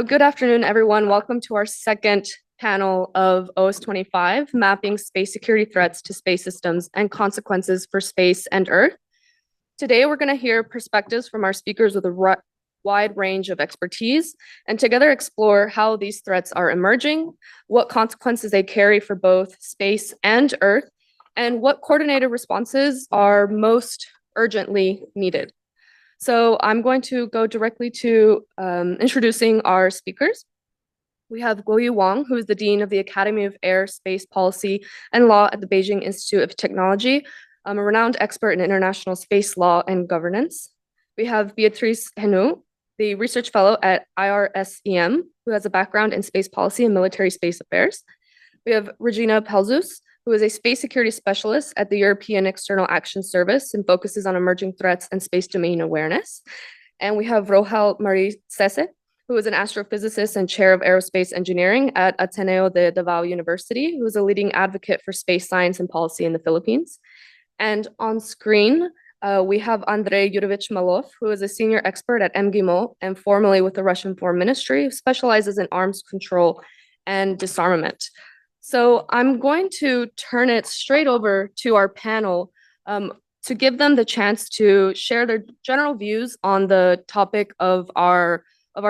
Good afternoon, everyone. Welcome to our second panel of OS25, Mapping Space Security Threats to Space Systems and Consequences for Space and Earth. Today, we're going to hear perspectives from our speakers with a wide range of expertise and together explore how these threats are emerging, what consequences they carry for both space and Earth, and what coordinated responses are most urgently needed. So I'm going to go directly to introducing our speakers. We have Guoyu Wang, who is the Dean of the Academy of Air, Space Policy and Law at the Beijing Institute of Technology, a renowned expert in international space law and governance. We have Beatrice Henou, the Research Fellow at IRSEM, who has a background in space policy and military space affairs. We have Regina Pelzus, who is a space security specialist at the European External Action Service and focuses on emerging threats and space domain awareness. And we have Rohel Marie Sese, who is an astrophysicist and chair of aerospace engineering at Ateneo de Davao University, who is a leading advocate for space science and policy in the Philippines. And on screen, we have Andrei Yurovich Malov, who is a senior expert at MGIMO and formerly with the Russian Foreign Ministry, who specializes in arms control and disarmament. So I'm going to turn it straight over to our panel to give them the chance to share their general views on the topic of our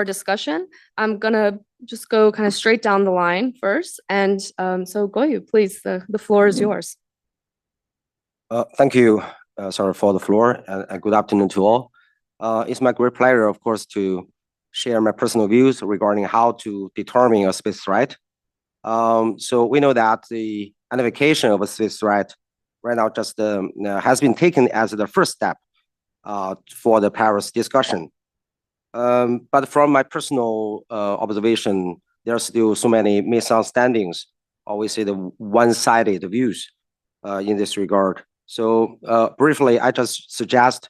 discussion. I'm gonna just go kind of straight down the line first. And so Guoyu, please, the floor is yours. Thank you, sorry for the floor, and good afternoon to all. It's my great pleasure, of course, to share my personal views regarding how to determine a space threat. So we know that the identification of a space threat right now just has been taken as the first step for the Paris discussion. But from my personal observation, there are still so many misunderstandings, or we say the one-sided views in this regard. So briefly, I just suggest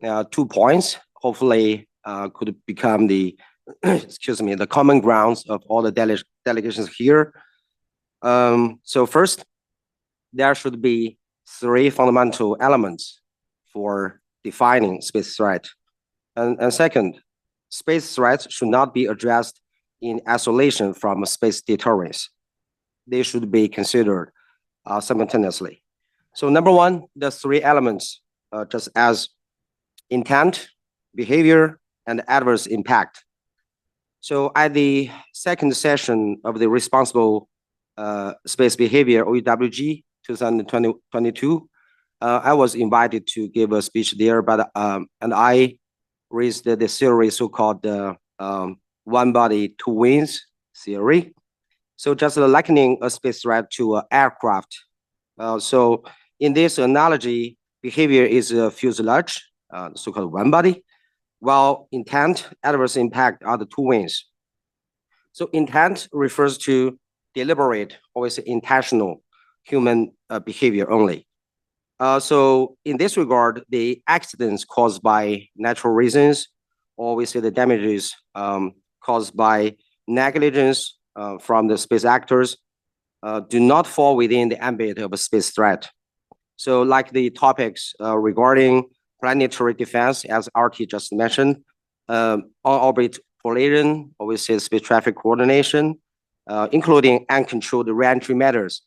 2 points, hopefully could become the excuse me, the common grounds of all the delegations here. So first, there should be 3 fundamental elements for defining space threat. And second, space threats should not be addressed in isolation from space deterrence. They should be considered simultaneously. So number 1, the 3 elements, just as intent, behavior, and adverse impact. So at the second session of the Responsible Space Behavior OEWG 2022, I was invited to give a speech there, but and I raised the theory so-called one body, two wings theory. So just likening a space threat to an aircraft. So in this analogy, behavior is a fuselage, so-called one body, while intent, adverse impact are the two wings. So intent refers to deliberate, always intentional human behavior only. So in this regard, the accidents caused by natural reasons, or we say the damages caused by negligence from the space actors, do not fall within the ambit of a space threat. So like the topics regarding planetary defense, as RT just mentioned, on-orbit collision, or we say space traffic coordination, including uncontrolled re-entry matters,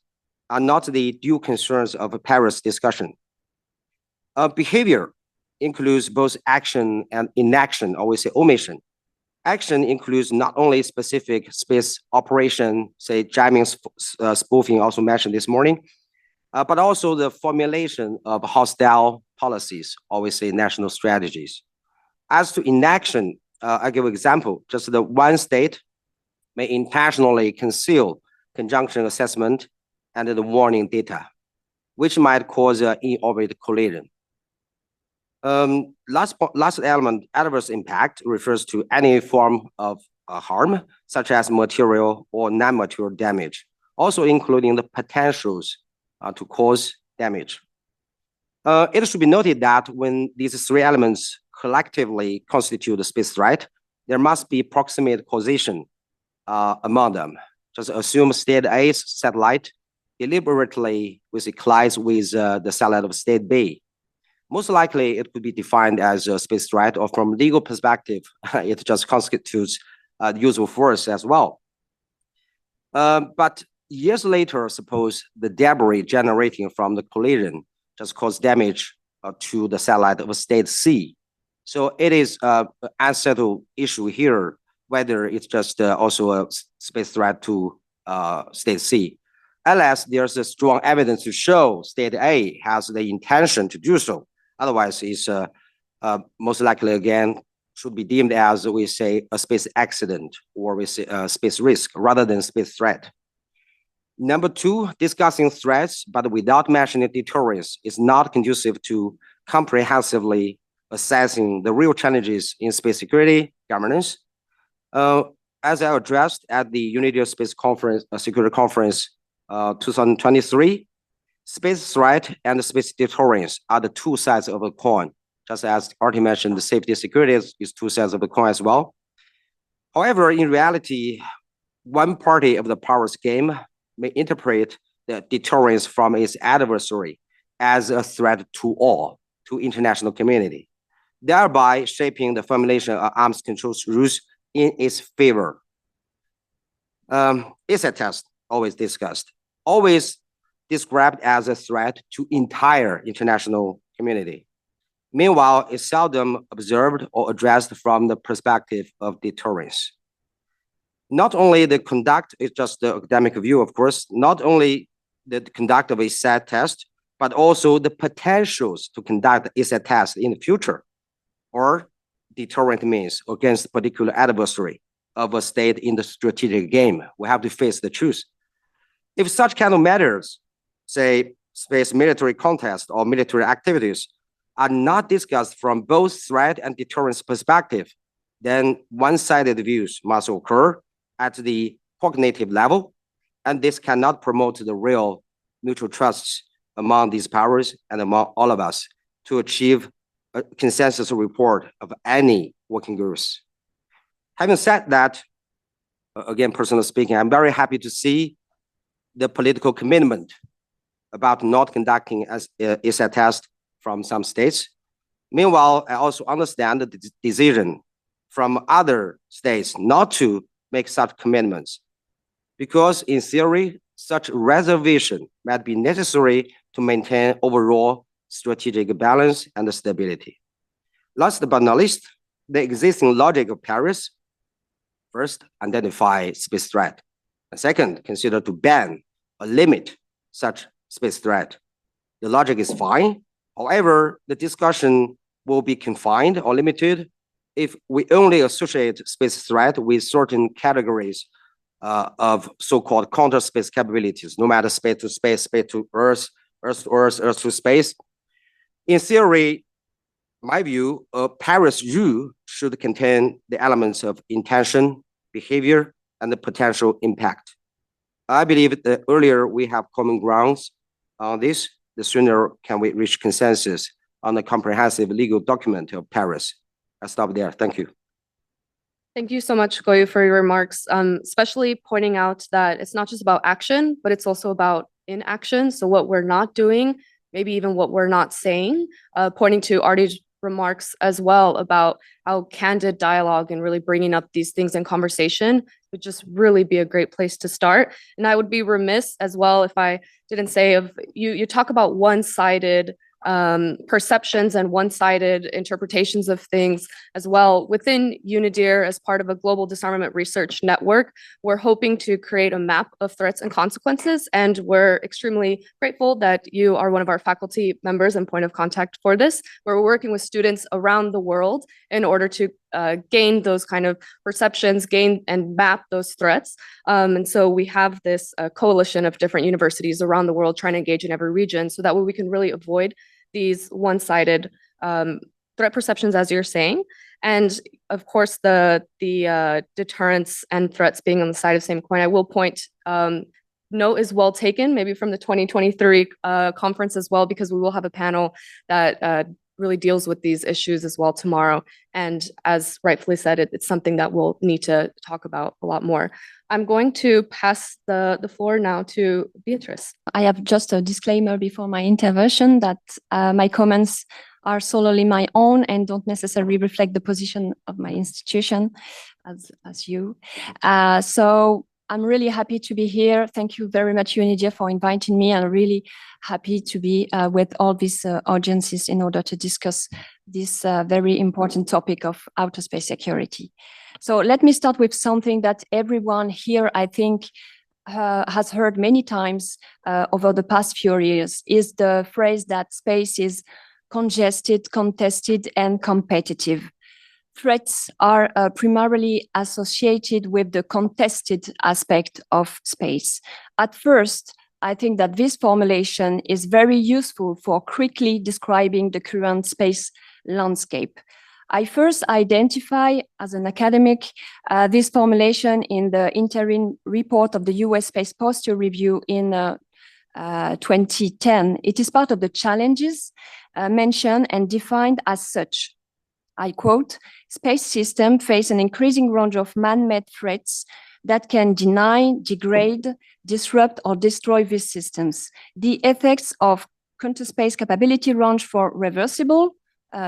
are not the due concerns of a Paris discussion. Behavior includes both action and inaction, or we say omission. Action includes not only specific space operation, say jamming, spoofing, also mentioned this morning, but also the formulation of hostile policies, or we say national strategies. As to inaction, I give an example. Just the one state may intentionally conceal conjunction assessment and the warning data, which might cause an in-orbit collision. Last element, adverse impact, refers to any form of harm, such as material or non-material damage, also including the potentials to cause damage. It should be noted that when these 3 elements collectively constitute a space threat, there must be proximate causation among them. Just assume state A's satellite deliberately collides with the satellite of state B. Most likely, it could be defined as a space threat, or from legal perspective, it just constitutes useful force as well. But years later, suppose the debris generating from the collision just caused damage to the satellite of state C. So it is an unsettled issue here, whether it's just also a space threat to state C. Unless there's a strong evidence to show state A has the intention to do so. Otherwise, it's most likely, again, should be deemed as, we say, a space accident, or we say a space risk rather than space threat. Number two, discussing threats, but without mentioning deterrence, is not conducive to comprehensively assessing the real challenges in space security governance. As I addressed at the Unity of Space Conference, Security Conference 2023, space threat and space deterrence are the two sides of a coin. Just as Artie mentioned, the safety security is two sides of the coin as well. However, in reality, one party of the powers game may interpret the deterrence from its adversary as a threat to all, to international community, thereby shaping the formulation of arms control rules in its favor. It's a test, always discussed, always described as a threat to entire international community. Meanwhile, it's seldom observed or addressed from the perspective of deterrence. Not only the conduct is just the academic view, of course, not only the conduct of a set test, but also the potentials to conduct a set test in the future, or deterrent means against a particular adversary of a state in the strategic game. We have to face the truth. If such kind of matters, say space military contest or military activities, are not discussed from both threat and deterrence perspective, then one-sided views must occur at the cognitive level, and this cannot promote the real mutual trusts among these powers and among all of us to achieve a consensus report of any working groups. Having said that, again, personally speaking, I'm very happy to see the political commitment about not conducting a test from some states. Meanwhile, I also understand the decision from other states not to make such commitments, because in theory, such reservation might be necessary to maintain overall strategic balance and stability. Last but not least, the existing logic of Paris: first, identify space threat, and second, consider to ban or limit such space threat. The logic is fine. However, the discussion will be confined or limited if we only associate space threat with certain categories of so-called counterspace capabilities, no matter space to space, space to Earth, Earth to Earth, Earth to space. In theory, my view, Paris rule should contain the elements of intention, behavior, and the potential impact. I believe the earlier we have common grounds on this, the sooner can we reach consensus on the comprehensive legal document of Paris. I'll stop there. Thank you. Thank you so much, Goyu, for your remarks, especially pointing out that it's not just about action, but it's also about inaction. So what we're not doing, maybe even what we're not saying, pointing to Artie's remarks as well about how candid dialogue and really bringing up these things in conversation would just really be a great place to start. And I would be remiss as well if I didn't say of you talk about one-sided perceptions and one-sided interpretations of things as well. Within UNIDIR, as part of a global disarmament research network, we're hoping to create a map of threats and consequences, and we're extremely grateful that you are one of our faculty members and point of contact for this. We're working with students around the world in order to gain those kind of perceptions, gain and map those threats. And so we have this coalition of different universities around the world trying to engage in every region, so that way we can really avoid these one-sided threat perceptions, as you're saying. And of course, the deterrence and threats being on the side of the same coin. I will point, note is well taken, maybe from the 2023 conference as well, because we will have a panel that really deals with these issues as well tomorrow. And as rightfully said, it's something that we'll need to talk about a lot more. I'm going to pass the floor now to Beatrice. I have just a disclaimer before my intervention that my comments are solely my own and don't necessarily reflect the position of my institution as you. So I'm really happy to be here. Thank you very much, UNIDIA, for inviting me. I'm really happy to be with all these audiences in order to discuss this very important topic of outer space security. So let me start with something that everyone here, I think, has heard many times over the past few years, is the phrase that space is congested, contested, and competitive. Threats are primarily associated with the contested aspect of space. At first, I think that this formulation is very useful for quickly describing the current space landscape. I first identify, as an academic, this formulation in the interim report of the US Space Posture Review in 2010. It is part of the challenges mentioned and defined as such. I quote, "Space systems face an increasing range of man-made threats that can deny, degrade, disrupt, or destroy these systems. The effects of counterspace capability range for reversible,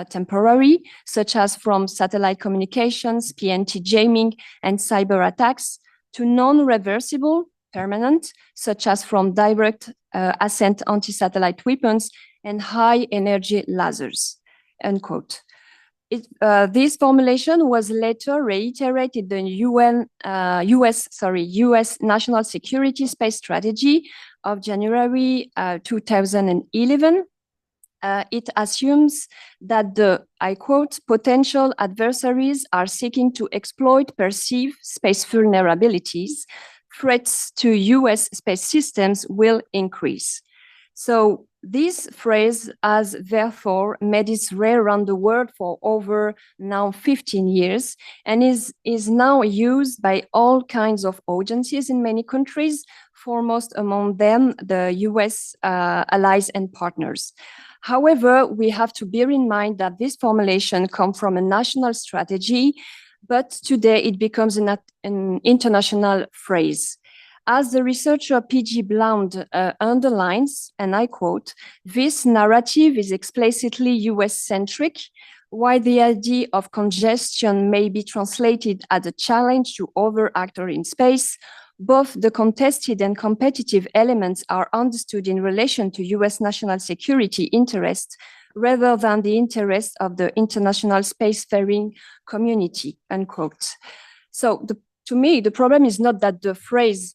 temporary, such as from satellite communications, PNT jamming, and cyber attacks, to non-reversible, permanent, such as from direct ascent anti-satellite weapons and high-energy lasers," unquote. This formulation was later reiterated in the US National Security Space Strategy of January 2011. It assumes that the, I quote, "potential adversaries are seeking to exploit perceived space vulnerabilities. Threats to US space systems will increase." So this phrase has therefore made its way around the world for over now 15 years and is now used by all kinds of agencies in many countries, foremost among them the US allies and partners. However, we have to bear in mind that this formulation comes from a national strategy, but today it becomes an international phrase. As the researcher P.G. Blount underlines, and I quote, "This narrative is explicitly US-centric, while the idea of congestion may be translated as a challenge to other actors in space. Both the contested and competitive elements are understood in relation to US national security interests rather than the interests of the international spacefaring community," unquote. So to me, the problem is not that the phrase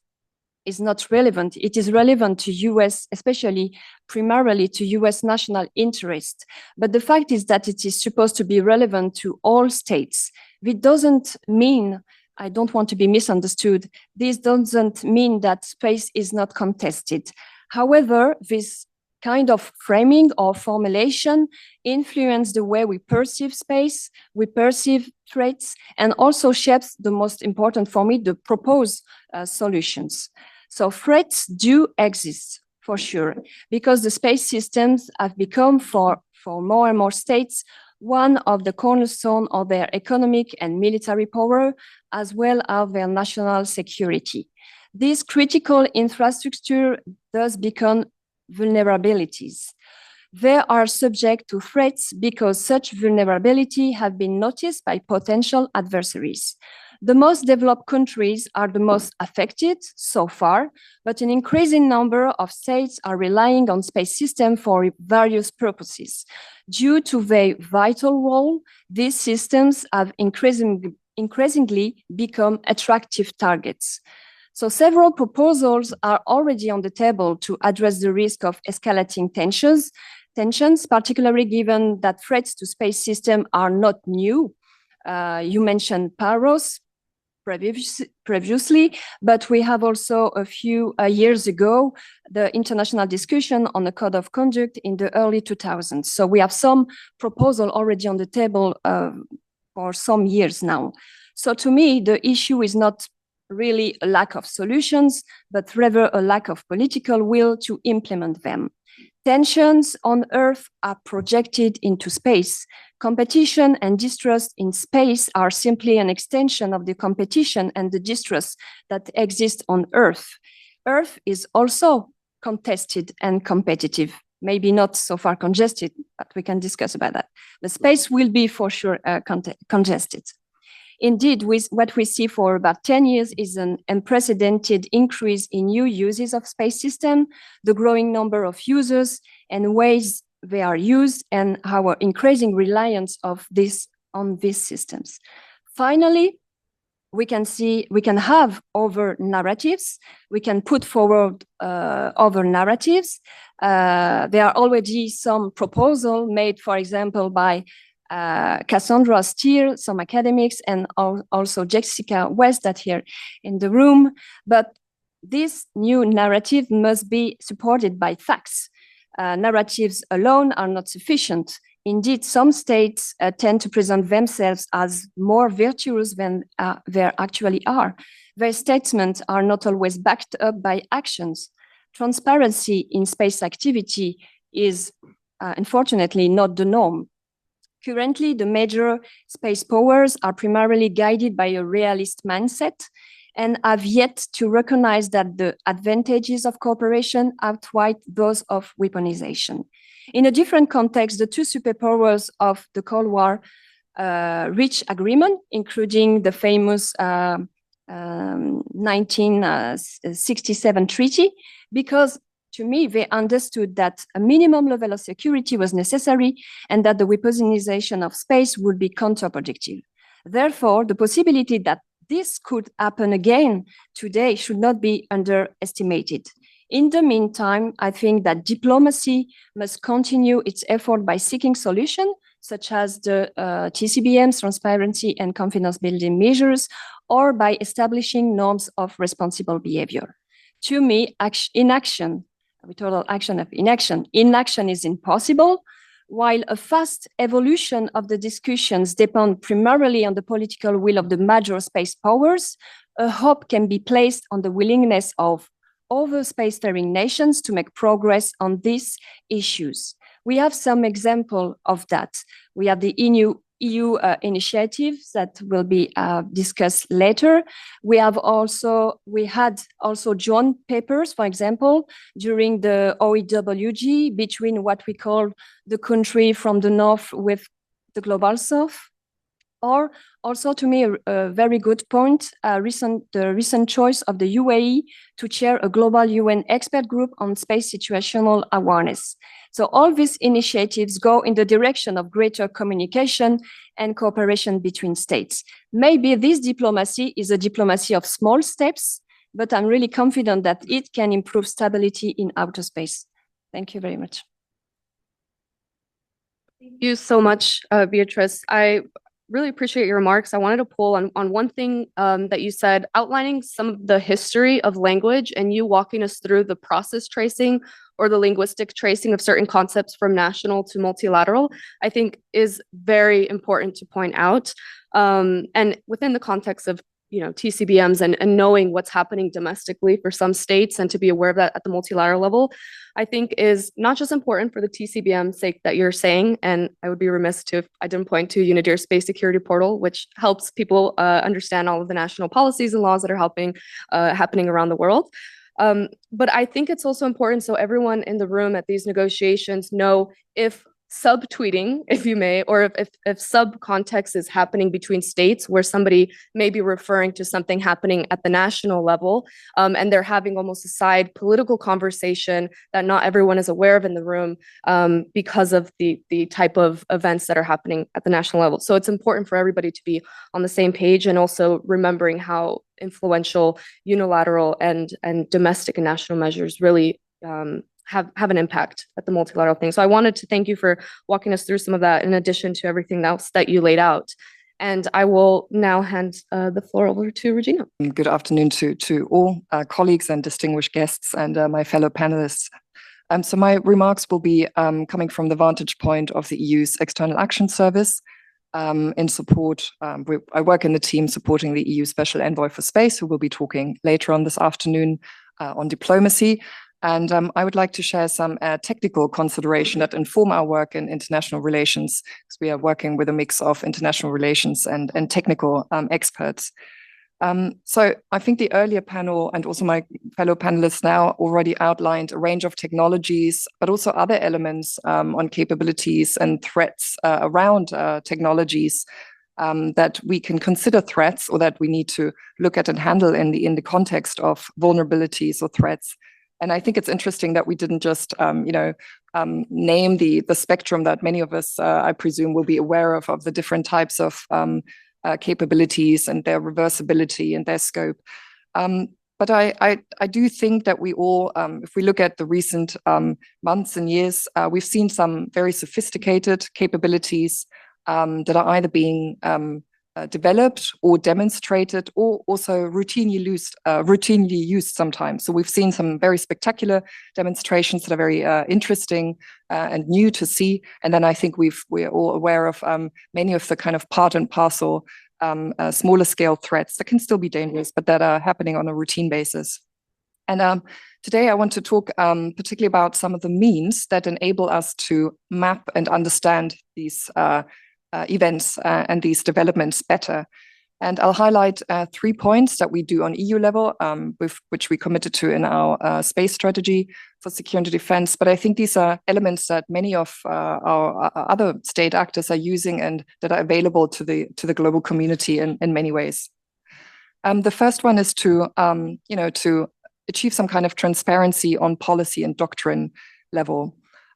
is not relevant. It is relevant to US, especially primarily to US national interest. But the fact is that it is supposed to be relevant to all states. It doesn't mean, I don't want to be misunderstood, this doesn't mean that space is not contested. However, this kind of framing or formulation influence the way we perceive space, we perceive threats, and also shapes, the most important for me, the proposed solutions. So threats do exist, for sure, because the space systems have become, for more and more states, one of the cornerstone of their economic and military power, as well as their national security. This critical infrastructure does become vulnerabilities. They are subject to threats because such vulnerability have been noticed by potential adversaries. The most developed countries are the most affected so far, but an increasing number of states are relying on space systems for various purposes. Due to their vital role, these systems have increasingly become attractive targets. So several proposals are already on the table to address the risk of escalating tensions, particularly given that threats to space systems are not new. You mentioned PAROS previously, but we have also a few years ago, the international discussion on the code of conduct in the early 2000s. So we have some proposal already on the table for some years now. So to me, the issue is not really a lack of solutions, but rather a lack of political will to implement them. Tensions on Earth are projected into space. Competition and distrust in space are simply an extension of the competition and the distrust that exist on Earth. Earth is also contested and competitive. maybe not so far congested, but we can discuss about that. The space will be for sure congested. Indeed, what we see for about 10 years is an unprecedented increase in new uses of space system, the growing number of users and ways they are used, and our increasing reliance on these systems. Finally, we can have other narratives. We can put forward other narratives. There are already some proposals made, for example, by Cassandra Steele, some academics, and also Jessica West that here in the room. But this new narrative must be supported by facts. Narratives alone are not sufficient. Indeed, some states tend to present themselves as more virtuous than they actually are. Their statements are not always backed up by actions. Transparency in space activity is unfortunately not the norm. Currently, the major space powers are primarily guided by a realist mindset and have yet to recognize that the advantages of cooperation outweigh those of weaponization. In a different context, the two superpowers of the Cold War reached agreement, including the famous 1967 treaty, because to me, they understood that a minimum level of security was necessary and that the weaponization of space would be counterproductive. Therefore, the possibility that this could happen again today should not be underestimated. In the meantime, I think that diplomacy must continue its effort by seeking solutions, such as the TCBMs, transparency and confidence building measures, or by establishing norms of responsible behavior. To me, inaction, we total action of inaction. Inaction is impossible. While a fast evolution of the discussions depend primarily on the political will of the major space powers, a hope can be placed on the willingness of other spacefaring nations to make progress on these issues. We have some example of that. We have the EU initiatives that will be discussed later. We had also joint papers, for example, during the OEWG between what we call the country from the north with the global south. Or also, to me, a very good point, the recent choice of the UAE to chair a global UN expert group on space situational awareness. So all these initiatives go in the direction of greater communication and cooperation between states. Maybe this diplomacy is a diplomacy of small steps, but I'm really confident that it can improve stability in outer space. Thank you very much. Thank you so much, Beatrice. I really appreciate your remarks. I wanted to pull on one thing that you said, outlining some of the history of language and you walking us through the process tracing or the linguistic tracing of certain concepts from national to multilateral, I think is very important to point out. And within the context of TCBMs and knowing what's happening domestically for some states and to be aware of that at the multilateral level, I think is not just important for the TCBM sake that you're saying, and I would be remiss if I didn't point to UNIDIR's Space Security Portal, which helps people understand all of the national policies and laws that are happening around the world. But I think it's also important so everyone in the room at these negotiations know if subtweeting, if you may, or if sub-context is happening between states where somebody may be referring to something happening at the national level, and they're having almost a side political conversation that not everyone is aware of in the room because of the type of events that are happening at the national level. So it's important for everybody to be on the same page and also remembering how influential unilateral and domestic and national measures really have an impact at the multilateral thing. So I wanted to thank you for walking us through some of that in addition to everything else that you laid out. And I will now hand the floor over to Regina. Good afternoon to all colleagues and distinguished guests and my fellow panelists. So my remarks will be coming from the vantage point of the EU's External Action Service in support. I work in the team supporting the EU Special Envoy for Space, who will be talking later on this afternoon on diplomacy. And I would like to share some technical consideration that inform our work in international relations, because we are working with a mix of international relations and technical experts. So I think the earlier panel and also my fellow panelists now already outlined a range of technologies, but also other elements on capabilities and threats around technologies that we can consider threats or that we need to look at and handle in the context of vulnerabilities or threats. And I think it's interesting that we didn't just, name the spectrum that many of us, I presume, will be aware of the different types of capabilities and their reversibility and their scope. But I do think that we all, if we look at the recent months and years, we've seen some very sophisticated capabilities that are either being developed or demonstrated or also routinely used sometimes. So we've seen some very spectacular demonstrations that are very interesting and new to see. And then I think we're all aware of many of the kind of part and parcel smaller scale threats that can still be dangerous, but that are happening on a routine basis. And today I want to talk particularly about some of the means that enable us to map and understand these events and these developments better. And I'll highlight 3 points that we do on EU level, which we committed to in our space strategy for security and defense. But I think these are elements that many of our other state actors are using and that are available to the global community in many ways. The first one is to achieve some kind of transparency on policy and doctrine level.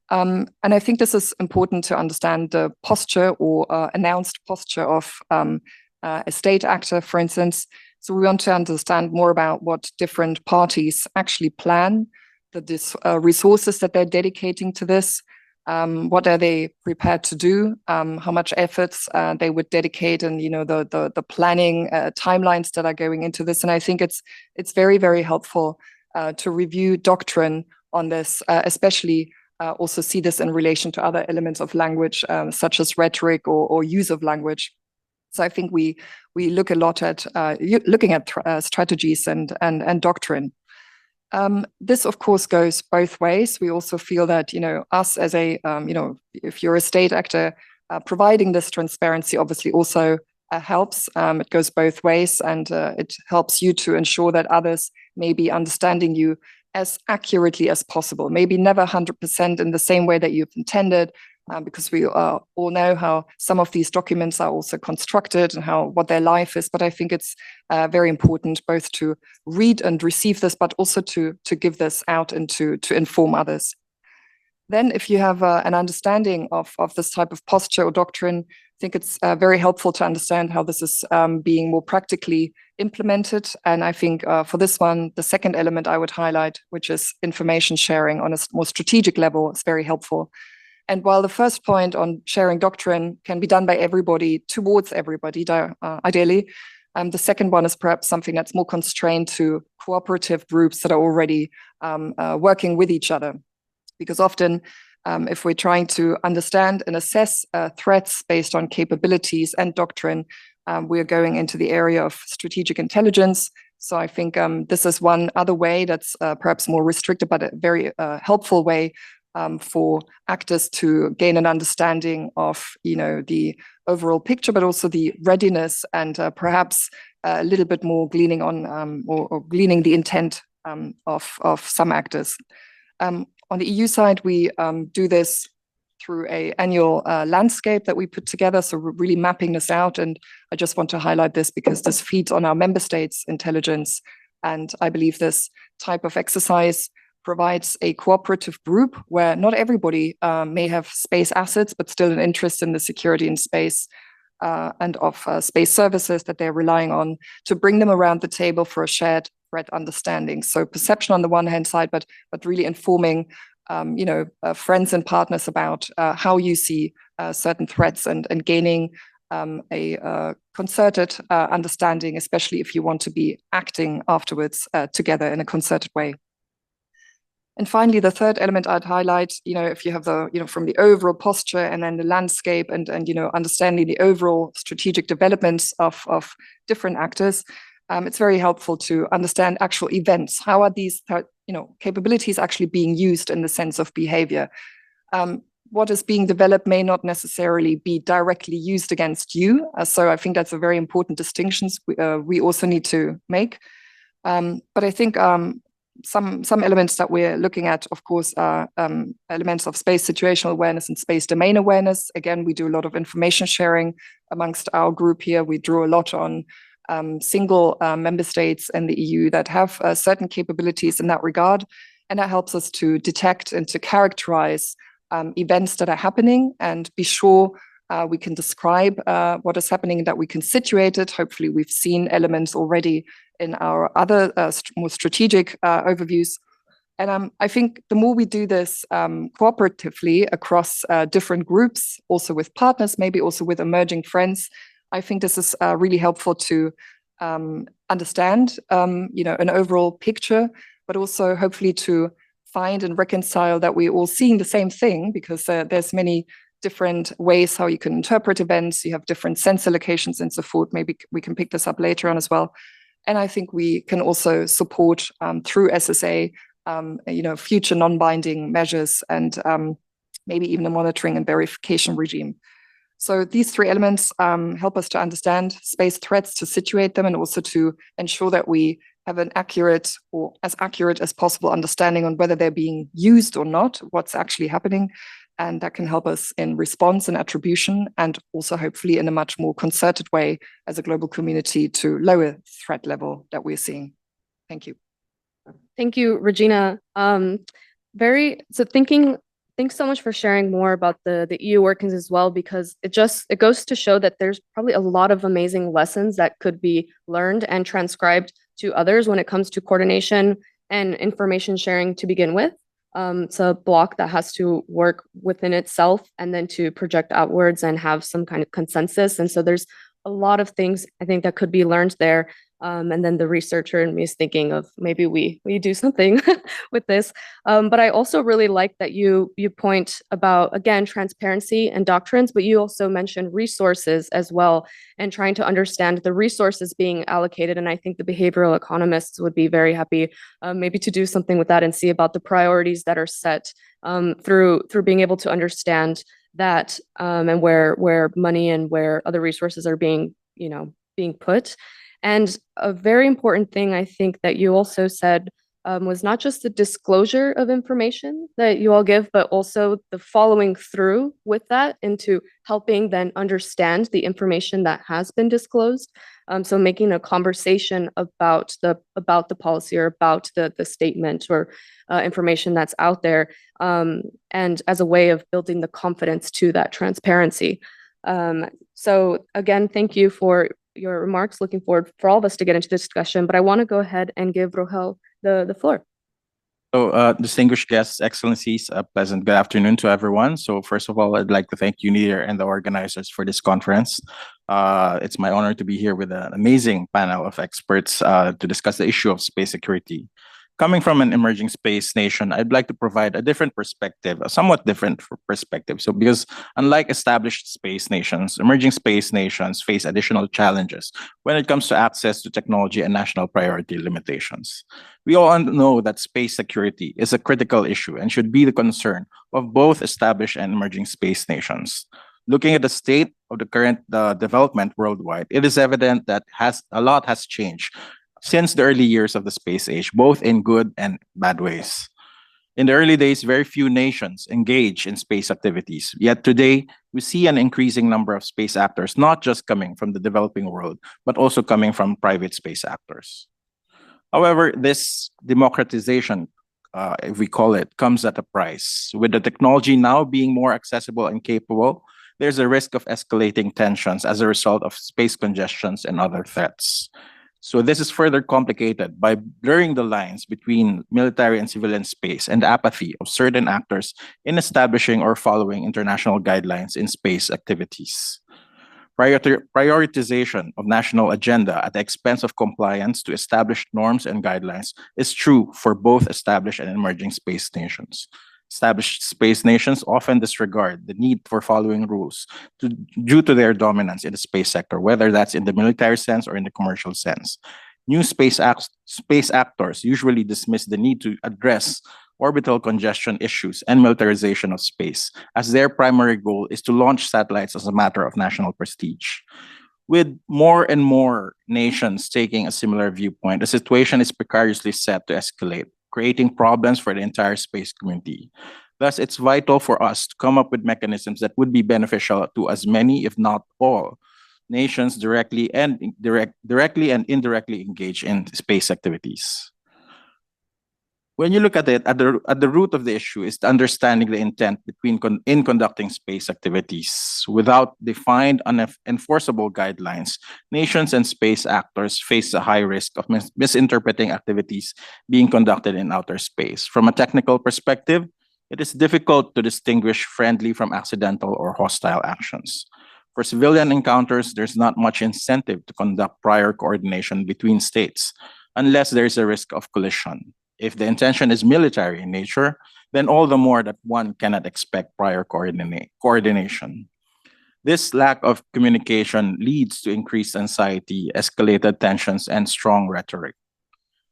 And I think this is important to understand the posture or announced posture of a state actor, for instance. So we want to understand more about what different parties actually plan, the resources that they're dedicating to this, what are they prepared to do, how much efforts they would dedicate, and the planning timelines that are going into this. And I think it's very, very helpful to review doctrine on this, especially also see this in relation to other elements of language, such as rhetoric or use of language. So I think we look a lot at looking at strategies and doctrine. This, of course, goes both ways. We also feel that, us as a, if you're a state actor, providing this transparency obviously also helps. It goes both ways, and it helps you to ensure that others may be understanding you as accurately as possible. Maybe never 100% in the same way that you've intended, because we all know how some of these documents are also constructed and what their life is. But I think it's very important both to read and receive this, but also to give this out and to inform others. Then if you have an understanding of this type of posture or doctrine, I think it's very helpful to understand how this is being more practically implemented. And I think for this one, the second element I would highlight, which is information sharing on a more strategic level, is very helpful. And while the first point on sharing doctrine can be done by everybody towards everybody, ideally, the second one is perhaps something that's more constrained to cooperative groups that are already working with each other. Because often, if we're trying to understand and assess threats based on capabilities and doctrine, we're going into the area of strategic intelligence. So I think this is one other way that's perhaps more restricted, but a very helpful way for actors to gain an understanding of, the overall picture, but also the readiness and perhaps a little bit more gleaning on or gleaning the intent of some actors. On the EU side, we do this through an annual landscape that we put together. So we're really mapping this out. And I just want to highlight this because this feeds on our member states' intelligence. And I believe this type of exercise provides a cooperative group where not everybody may have space assets, but still an interest in the security in space and of space services that they're relying on, to bring them around the table for a shared threat understanding. So perception on the one hand side, but really informing friends and partners about how you see certain threats and gaining a concerted understanding, especially if you want to be acting afterwards together in a concerted way. And finally, the third element I'd highlight, if you have from the overall posture and then the landscape and understanding the overall strategic developments of different actors, it's very helpful to understand actual events. How are these capabilities actually being used in the sense of behavior? what is being developed may not necessarily be directly used against you. So I think that's a very important distinction we also need to make. But I think some elements that we're looking at, of course, are elements of space situational awareness and space domain awareness. Again, we do a lot of information sharing amongst our group here. We draw a lot on single member states in the EU that have certain capabilities in that regard. And that helps us to detect and to characterize events that are happening and be sure we can describe what is happening, that we can situate it. Hopefully, we've seen elements already in our other more strategic overviews. And I think the more we do this cooperatively across different groups, also with partners, maybe also with emerging friends, I think this is really helpful to understand, an overall picture, but also hopefully to find and reconcile that we're all seeing the same thing, because there's many different ways how you can interpret events. You have different sensor locations and so forth. Maybe we can pick this up later on as well. And I think we can also support through SSA, future non-binding measures and maybe even a monitoring and verification regime. So these three elements help us to understand space threats, to situate them, and also to ensure that we have an accurate or as accurate as possible understanding on whether they're being used or not, what's actually happening. And that can help us in response and attribution, and also hopefully in a much more concerted way as a global community to lower threat level that we're seeing. Thank you. Thank you, Regina. Thanks so much for sharing more about the EU workings as well, because it goes to show that there's probably a lot of amazing lessons that could be learned and transcribed to others when it comes to coordination and information sharing to begin with. It's a block that has to work within itself and then to project outwards and have some kind of consensus. And so there's a lot of things I think that could be learned there. And then the researcher in me is thinking of maybe we do something with this. But I also really like that you point about, again, transparency and doctrines, but you also mentioned resources as well, and trying to understand the resources being allocated. And I think the behavioral economists would be very happy maybe to do something with that and see about the priorities that are set through being able to understand that and where money and where other resources are being put. And a very important thing I think that you also said was not just the disclosure of information that you all give, but also the following through with that into helping then understand the information that has been disclosed. So making a conversation about the policy or about the statement or information that's out there, and as a way of building the confidence to that transparency. So again, thank you for your remarks. Looking forward for all of us to get into this discussion, but I want to go ahead and give Rohel the floor. So, distinguished guests, excellencies, a pleasant good afternoon to everyone. So first of all, I'd like to thank UNIDER and the organizers for this conference. It's my honor to be here with an amazing panel of experts to discuss the issue of space security. Coming from an emerging space nation, I'd like to provide a different perspective, a somewhat different perspective. So because unlike established space nations, emerging space nations face additional challenges when it comes to access to technology and national priority limitations. We all know that space security is a critical issue and should be the concern of both established and emerging space nations. Looking at the state of the current development worldwide, it is evident that a lot has changed since the early years of the space age, both in good and bad ways. In the early days, very few nations engage in space activities. Yet today, we see an increasing number of space actors, not just coming from the developing world, but also coming from private space actors. However, this democratization, if we call it, comes at a price. With the technology now being more accessible and capable, there's a risk of escalating tensions as a result of space congestions and other threats. So this is further complicated by blurring the lines between military and civilian space and the apathy of certain actors in establishing or following international guidelines in space activities. Prioritization of national agenda at the expense of compliance to established norms and guidelines is true for both established and emerging space nations. Established space nations often disregard the need for following rules due to their dominance in the space sector, whether that's in the military sense or in the commercial sense. New space actors usually dismiss the need to address orbital congestion issues, and militarization of space, as their primary goal is to launch satellites as a matter of national prestige. With more and more nations taking a similar viewpoint, the situation is precariously set to escalate, creating problems for the entire space community. Thus, it's vital for us to come up with mechanisms that would be beneficial to as many, if not all, nations directly and indirectly engage in space activities. When you look at it, at the root of the issue is the understanding the intent in conducting space activities. Without defined, enforceable guidelines, nations and space actors face a high risk of misinterpreting activities being conducted in outer space. From a technical perspective, it is difficult to distinguish friendly from accidental or hostile actions. For civilian encounters, there's not much incentive to conduct prior coordination between states, unless there is a risk of collision. If the intention is military in nature, then all the more that one cannot expect prior coordination. This lack of communication leads to increased anxiety, escalated tensions, and strong rhetoric.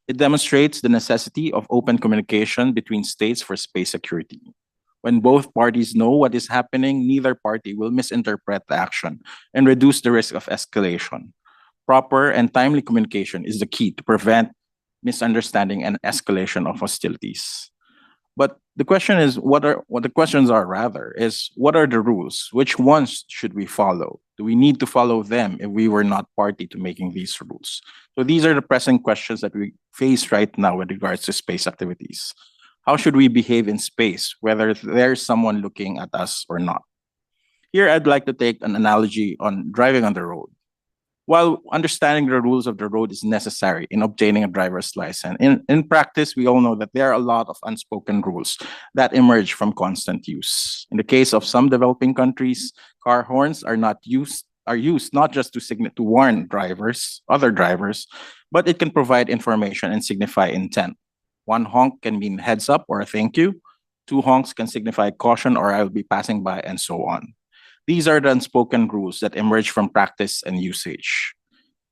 It demonstrates the necessity of open communication between states for space security. When both parties know what is happening, neither party will misinterpret the action and reduce the risk of escalation. Proper and timely communication is the key to prevent misunderstanding and escalation of hostilities. But the question is, what are the rules? Which ones should we follow? Do we need to follow them if we were not party to making these rules? So these are the pressing questions that we face right now with regards to space activities. How should we behave in space, whether there's someone looking at us or not? Here, I'd like to take an analogy on driving on the road. While understanding the rules of the road is necessary in obtaining a driver's license, in practice, we all know that there are a lot of unspoken rules that emerge from constant use. In the case of some developing countries, car horns are used not just to warn other drivers, but it can provide information and signify intent. One honk can mean heads up or a thank you. Two honks can signify caution or I will be passing by, and so on. These are the unspoken rules that emerge from practice and usage.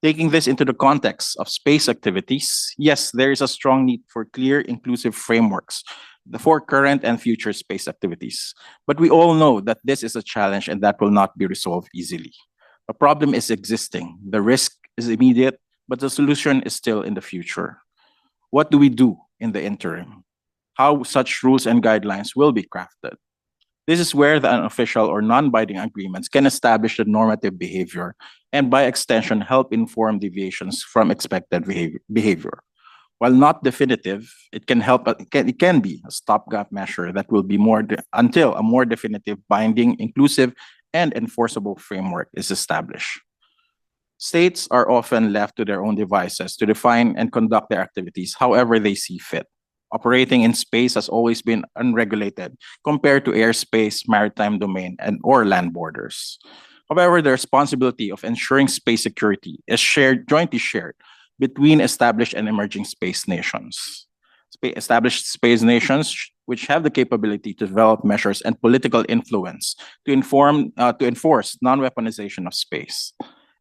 Taking this into the context of space activities, yes, there is a strong need for clear, inclusive frameworks for current and future space activities. But we all know that this is a challenge and that will not be resolved easily. The problem is existing. The risk is immediate, but the solution is still in the future. What do we do in the interim? How such rules and guidelines will be crafted? This is where the unofficial or non-binding agreements can establish the normative behavior and, by extension, help inform deviations from expected behavior. While not definitive, it can be a stopgap measure that will be until a more definitive, binding, inclusive, and enforceable framework is established. States are often left to their own devices to define and conduct their activities however they see fit. Operating in space has always been unregulated compared to airspace, maritime domain, or land borders. However, the responsibility of ensuring space security is jointly shared between established and emerging space nations. Established space nations, which have the capability to develop measures and political influence to enforce non-weaponization of space.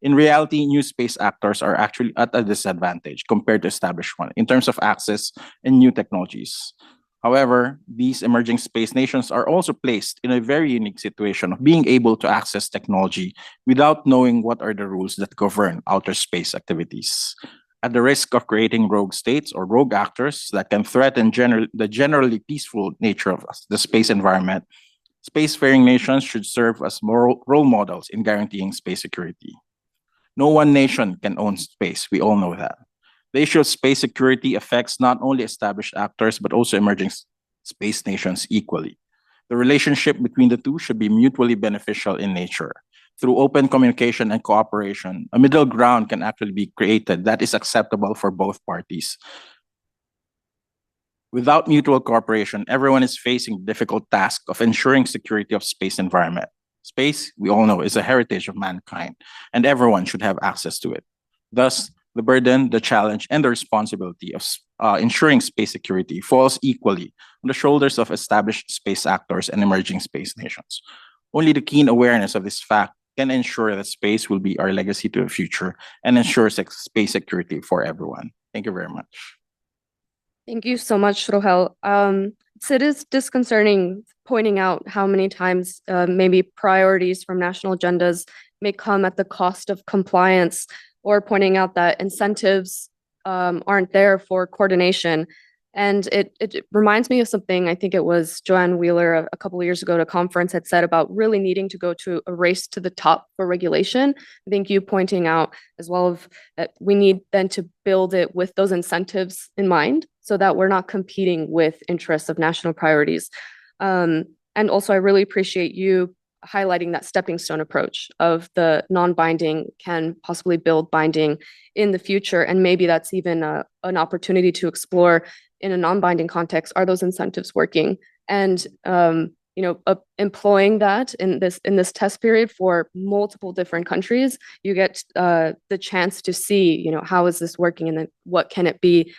In reality, new space actors are actually at a disadvantage compared to established ones in terms of access and new technologies. However, these emerging space nations are also placed in a very unique situation of being able to access technology without knowing what are the rules that govern outer space activities. At the risk of creating rogue states or rogue actors that can threaten the generally peaceful nature of the space environment, spacefaring nations should serve as moral role models in guaranteeing space security. No one nation can own space. We all know that. The issue of space security affects not only established actors, but also emerging space nations equally. The relationship between the two should be mutually beneficial in nature. Through open communication and cooperation, a middle ground can actually be created that is acceptable for both parties. Without mutual cooperation, everyone is facing the difficult task of ensuring security of space environment. Space, we all know, is a heritage of mankind, and everyone should have access to it. Thus, the burden, the challenge, and the responsibility of ensuring space security falls equally on the shoulders of established space actors and emerging space nations. Only the keen awareness of this fact can ensure that space will be our legacy to the future and ensure space security for everyone. Thank you very much. Thank you so much, Rohel. it is disconcerting pointing out how many times maybe priorities from national agendas may come at the cost of compliance, or pointing out that incentives aren't there for coordination. And it reminds me of something, I think it was Joanne Wheeler a couple of years ago at a conference had said about really needing to go to a race to the top for regulation. I think you pointing out as well of that we need then to build it with those incentives in mind so that we're not competing with interests of national priorities. And also I really appreciate you highlighting that stepping stone approach of the non-binding can possibly build binding in the future. And maybe that's even an opportunity to explore in a non-binding context, are those incentives working? And employing that in this test period for multiple different countries, you get the chance to see, how is this working, and then what can it be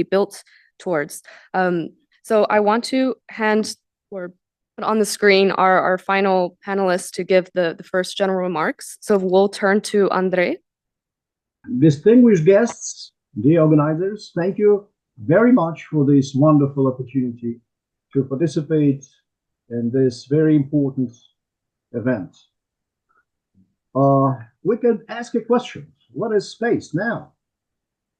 built towards? So I want to hand or put on the screen our final panelists to give the first general remarks. So we'll turn to Andre. Distinguished guests, dear organizers, thank you very much for this wonderful opportunity to participate in this very important event. We could ask a question. What is space now?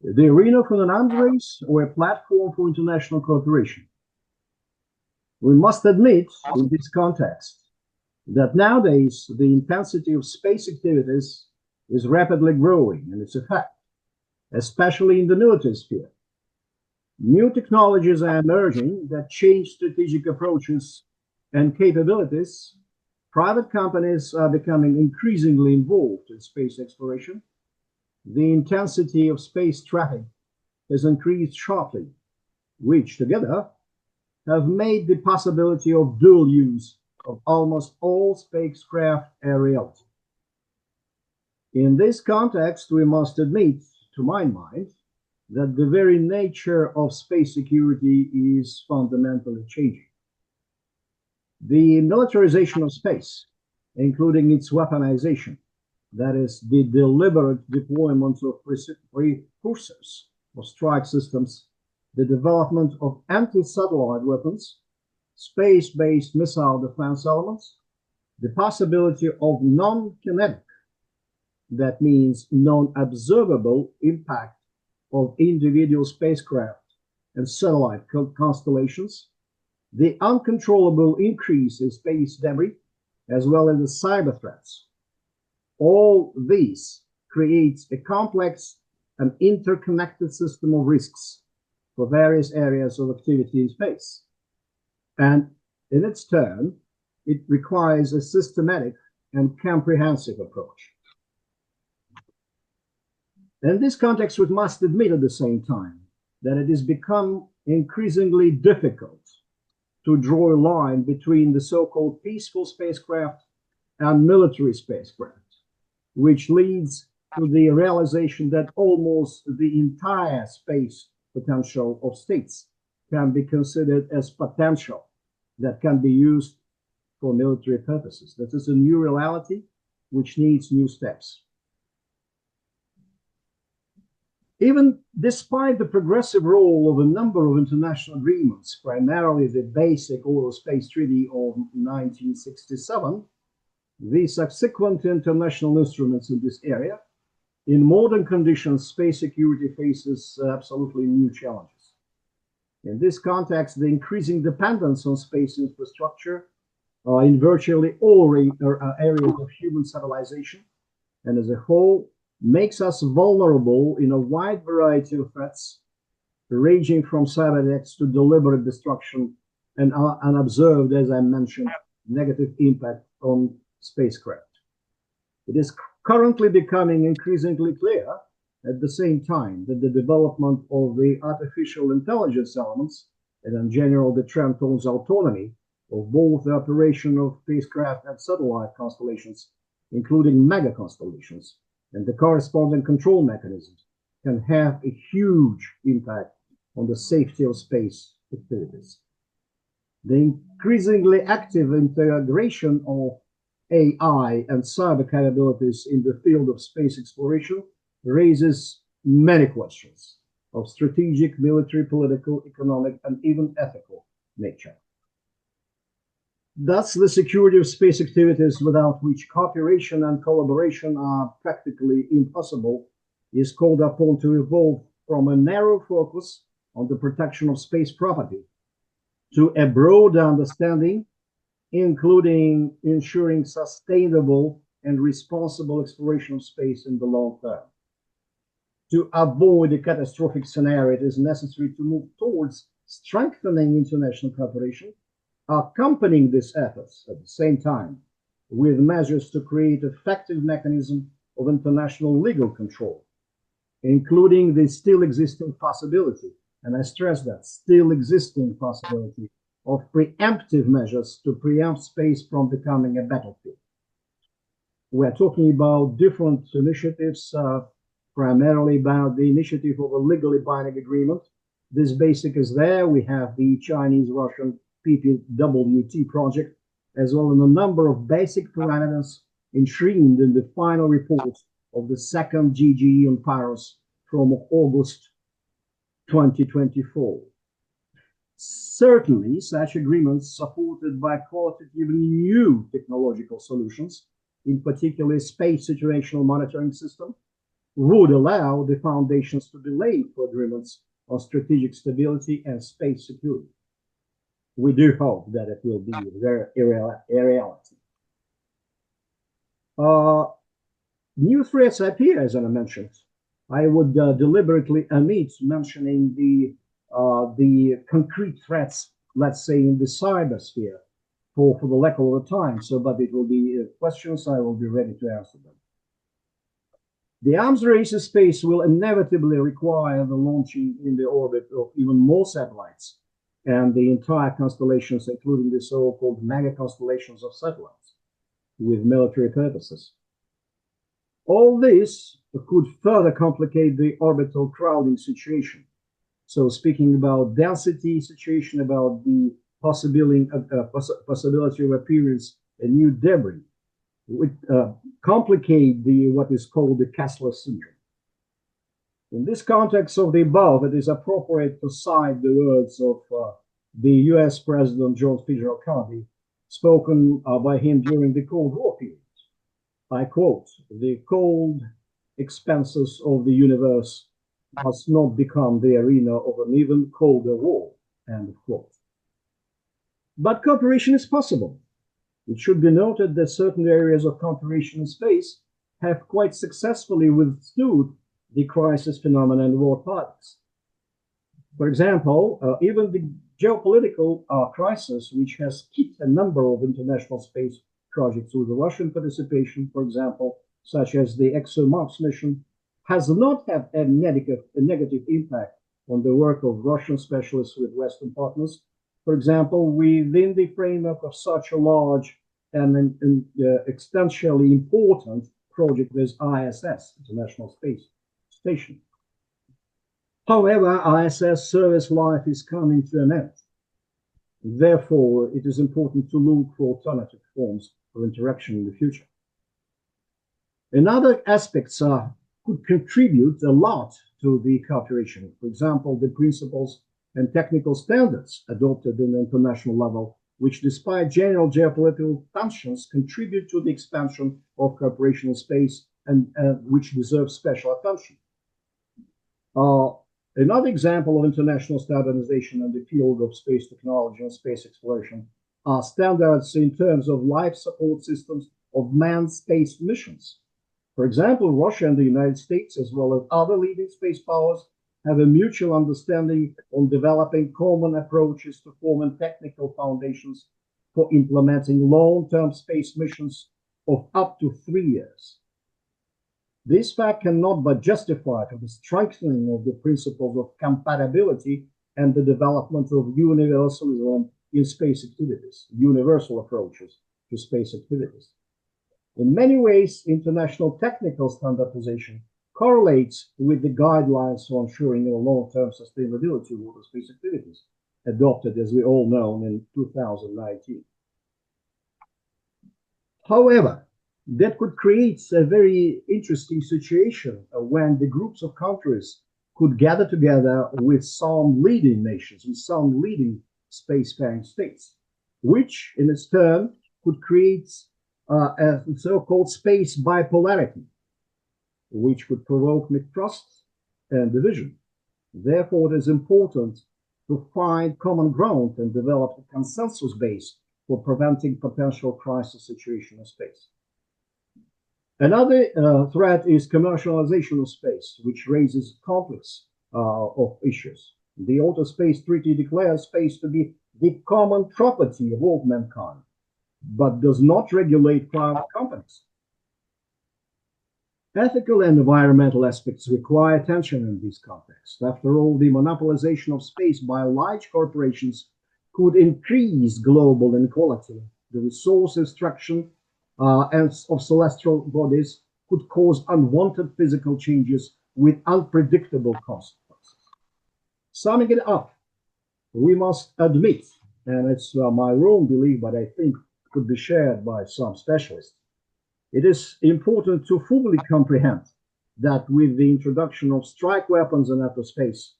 The arena for an arms race or a platform for international cooperation? We must admit in this context that nowadays the intensity of space activities is rapidly growing, and it's a fact, especially in the military sphere. New technologies are emerging that change strategic approaches and capabilities. Private companies are becoming increasingly involved in space exploration. The intensity of space traffic has increased sharply, which together have made the possibility of dual use of almost all spacecraft a reality. In this context, we must admit, to my mind, that the very nature of space security is fundamentally changing. The militarization of space, including its weaponization, that is, the deliberate deployment of precursors of strike systems, the development of anti-satellite weapons, space-based missile defense elements, the possibility of non-kinetic, that means non-observable impact of individual spacecraft and satellite constellations, the uncontrollable increase in space debris, as well as the cyber threats. All these creates a complex and interconnected system of risks for various areas of activity in space. And in its turn, it requires a systematic and comprehensive approach. In this context, we must admit at the same time that it has become increasingly difficult to draw a line between the so-called peaceful spacecraft and military spacecraft, which leads to the realization that almost the entire space potential of states can be considered as potential that can be used for military purposes. This is a new reality which needs new steps. Even despite the progressive role of a number of international agreements, primarily the Basic Aerospace Treaty of 1967, the subsequent international instruments in this area, in modern conditions, space security faces absolutely new challenges. In this context, the increasing dependence on space infrastructure in virtually all areas of human civilization, and as a whole, makes us vulnerable in a wide variety of threats, ranging from cyber attacks to deliberate destruction and unobserved, as I mentioned, negative impact on spacecraft. It is currently becoming increasingly clear at the same time that the development of the artificial intelligence elements, and in general the trend towards autonomy of both the operation of spacecraft and satellite constellations, including mega constellations, and the corresponding control mechanisms, can have a huge impact on the safety of space activities. The increasingly active integration of AI and cyber capabilities in the field of space exploration raises many questions of strategic, military, political, economic, and even ethical nature. Thus, the security of space activities, without which cooperation and collaboration are practically impossible, is called upon to evolve from a narrow focus on the protection of space property to a broad understanding, including ensuring sustainable and responsible exploration of space in the long term. To avoid a catastrophic scenario, it is necessary to move towards strengthening international cooperation, accompanying these efforts at the same time with measures to create effective mechanism of international legal control, including the still existing possibility, and I stress that, still existing possibility of preemptive measures to preempt space from becoming a battlefield. We're talking about different initiatives, primarily about the initiative of a legally binding agreement. This basic is there. We have the Chinese-Russian PPWT project, as well as a number of basic parameters enshrined in the final report of the second GGE on Paros from August 2024. Certainly, such agreements supported by qualitatively new technological solutions, in particular space situational monitoring system, would allow the foundations to be laid for agreements on strategic stability and space security. We do hope that it will be a reality. New threats appear, as I mentioned. I would deliberately omit mentioning the concrete threats, let's say, in the cybersphere, for the lack of the time. So, but it will be questions. I will be ready to answer them. The arms race in space will inevitably require the launching in the orbit of even more satellites and the entire constellations, including the so-called mega constellations of satellites with military purposes. All this could further complicate the orbital crowding situation. So speaking about density situation, about the possibility of appearance of new debris, would complicate what is called the Kessler syndrome. In this context of the above, it is appropriate to cite the words of the US President John Fitzgerald Kennedy, spoken by him during the Cold War period. I quote, "The cold expanses of the universe must not become the arena of an even colder war," end of quote. But cooperation is possible. It should be noted that certain areas of cooperation in space have quite successfully withstood the crisis phenomenon in war parties. For example, even the geopolitical crisis, which has hit a number of international space projects with the Russian participation, for example, such as the ExoMars mission, has not had a negative impact on the work of Russian specialists with Western partners. For example, within the framework of such a large and extensionally important project as ISS, International Space Station. However, ISS service life is coming to an end. Therefore, it is important to look for alternative forms of interaction in the future. Another aspects could contribute a lot to the cooperation. For example, the principles and technical standards adopted in the international level, which despite general geopolitical tensions contribute to the expansion of cooperation in space and which deserves special attention. Another example of international standardization in the field of space technology and space exploration are standards in terms of life support systems of manned space missions. For example, Russia and the United States, as well as other leading space powers, have a mutual understanding on developing common approaches to forming technical foundations for implementing long-term space missions of up to 3 years. This fact cannot but justify the strengthening of the principles of compatibility and the development of universalism in space activities, universal approaches to space activities. In many ways, international technical standardization correlates with the guidelines for ensuring a long-term sustainability of water space activities, adopted, as we all know, in 2019. However, that could create a very interesting situation when the groups of countries could gather together with some leading nations, with some leading spacefaring states, which in its turn could create a so-called space bipolarity, which could provoke mistrust and division. Therefore, it is important to find common ground and develop a consensus base for preventing potential crisis situation in space. Another threat is commercialization of space, which raises complex of issues. The Outer Space Treaty declares space to be the common property of all mankind, but does not regulate private companies. Ethical and environmental aspects require attention in this context. After all, the monopolization of space by large corporations could increase global inequality. The resource extraction of celestial bodies could cause unwanted physical changes with unpredictable consequences. Summing it up, we must admit, and it's my own belief, but I think could be shared by some specialists, it is important to fully comprehend that with the introduction of strike weapons in outer space,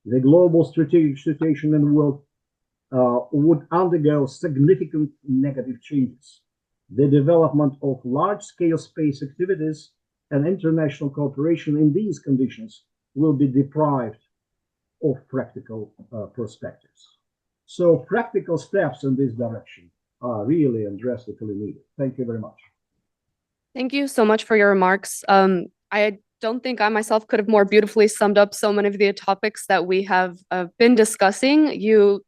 the global strategic situation in the world would undergo significant negative changes. The development of large-scale space activities and international cooperation in these conditions will be deprived of practical perspectives. So practical steps in this direction are really and drastically needed. Thank you very much. Thank you so much for your remarks. I don't think I myself could have more beautifully summed up so many of the topics that we have been discussing. You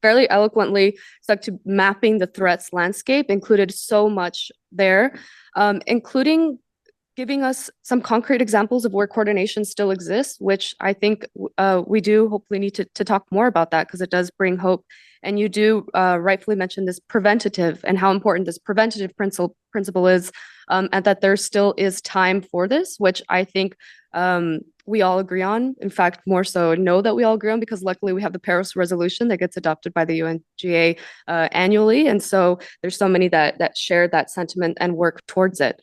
fairly eloquently stuck to mapping the threats landscape, included so much there, including giving us some concrete examples of where coordination still exists, which I think we do hopefully need to talk more about that because it does bring hope. And you do rightfully mention this preventative and how important this preventative principle is, and that there still is time for this, which I think we all agree on. In fact, more so know that we all agree on because luckily we have the Paris resolution that gets adopted by the UNGA annually. And so there's so many that share that sentiment and work towards it.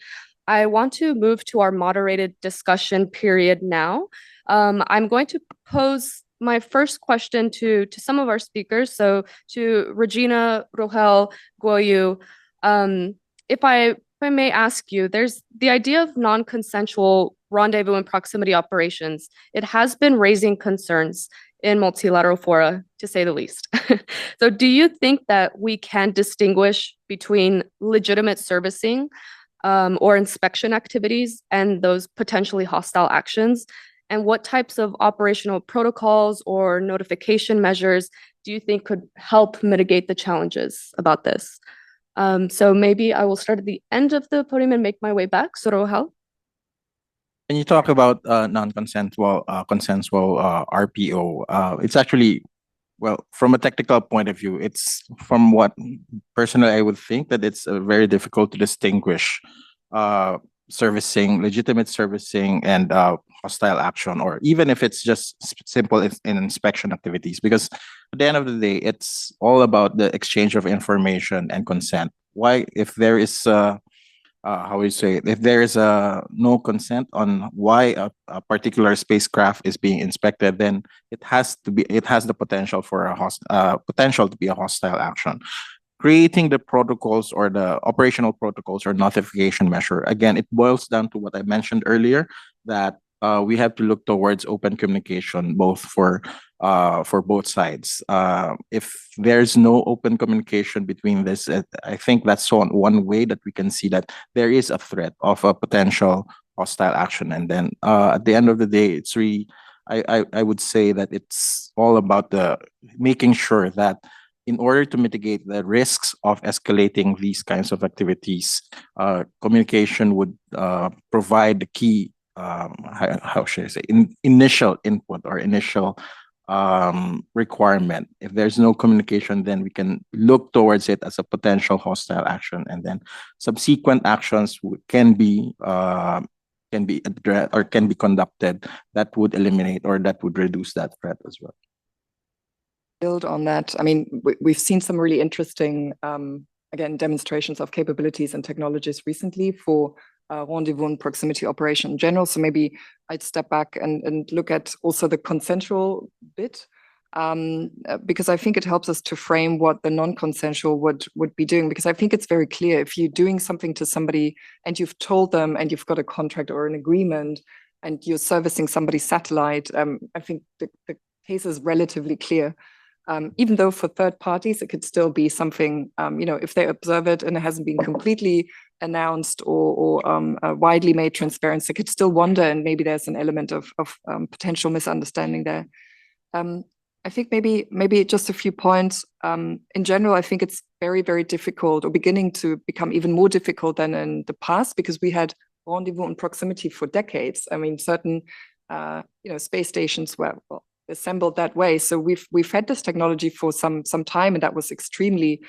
I want to move to our moderated discussion period now. I'm going to pose my first question to some of our speakers. So to Regina, Rohel, Goyu, if I may ask you, there's the idea of non-consensual rendezvous and proximity operations. It has been raising concerns in multilateral fora, to say the least. So do you think that we can distinguish between legitimate servicing or inspection activities and those potentially hostile actions? And what types of operational protocols or notification measures do you think could help mitigate the challenges about this? So maybe I will start at the end of the podium and make my way back. So Rohel? When you talk about non-consensual consensual RPO, it's actually, well, from a technical point of view, it's from what personally I would think that it's very difficult to distinguish legitimate servicing and hostile action, or even if it's just simple in inspection activities, because at the end of the day, it's all about the exchange of information and consent. Why, if there is if there is no consent on why a particular spacecraft is being inspected, then it has the potential for potential to be a hostile action. Creating the protocols or the operational protocols or notification measure, again, it boils down to what I mentioned earlier, that we have to look towards open communication, both for both sides. If there's no open communication between this, I think that's one way that we can see that there is a threat of a potential hostile action. And then at the end of the day, it's really, I would say that it's all about making sure that in order to mitigate the risks of escalating these kinds of activities, communication would provide the key, how should I say, initial input or initial requirement. If there's no communication, then we can look towards it as a potential hostile action, and then subsequent actions can be addressed or can be conducted that would eliminate or that would reduce that threat as well. Build on that. I mean, we've seen some really interesting, again, demonstrations of capabilities and technologies recently for rendezvous and proximity operation in general. So maybe I'd step back and look at also the consensual bit. because I think it helps us to frame what the non-consensual would be doing, because I think it's very clear if you're doing something to somebody and you've told them and you've got a contract or an agreement and you're servicing somebody's satellite, I think the case is relatively clear. Even though for third parties, it could still be something, if they observe it and it hasn't been completely announced or widely made transparent, they could still wonder, and maybe there's an element of potential misunderstanding there. I think maybe just a few points. In general, I think it's very, very difficult, or beginning to become even more difficult than in the past, because we had rendezvous and proximity for decades. I mean, certain space stations were assembled that way. So we've had this technology for some time, and that was extremely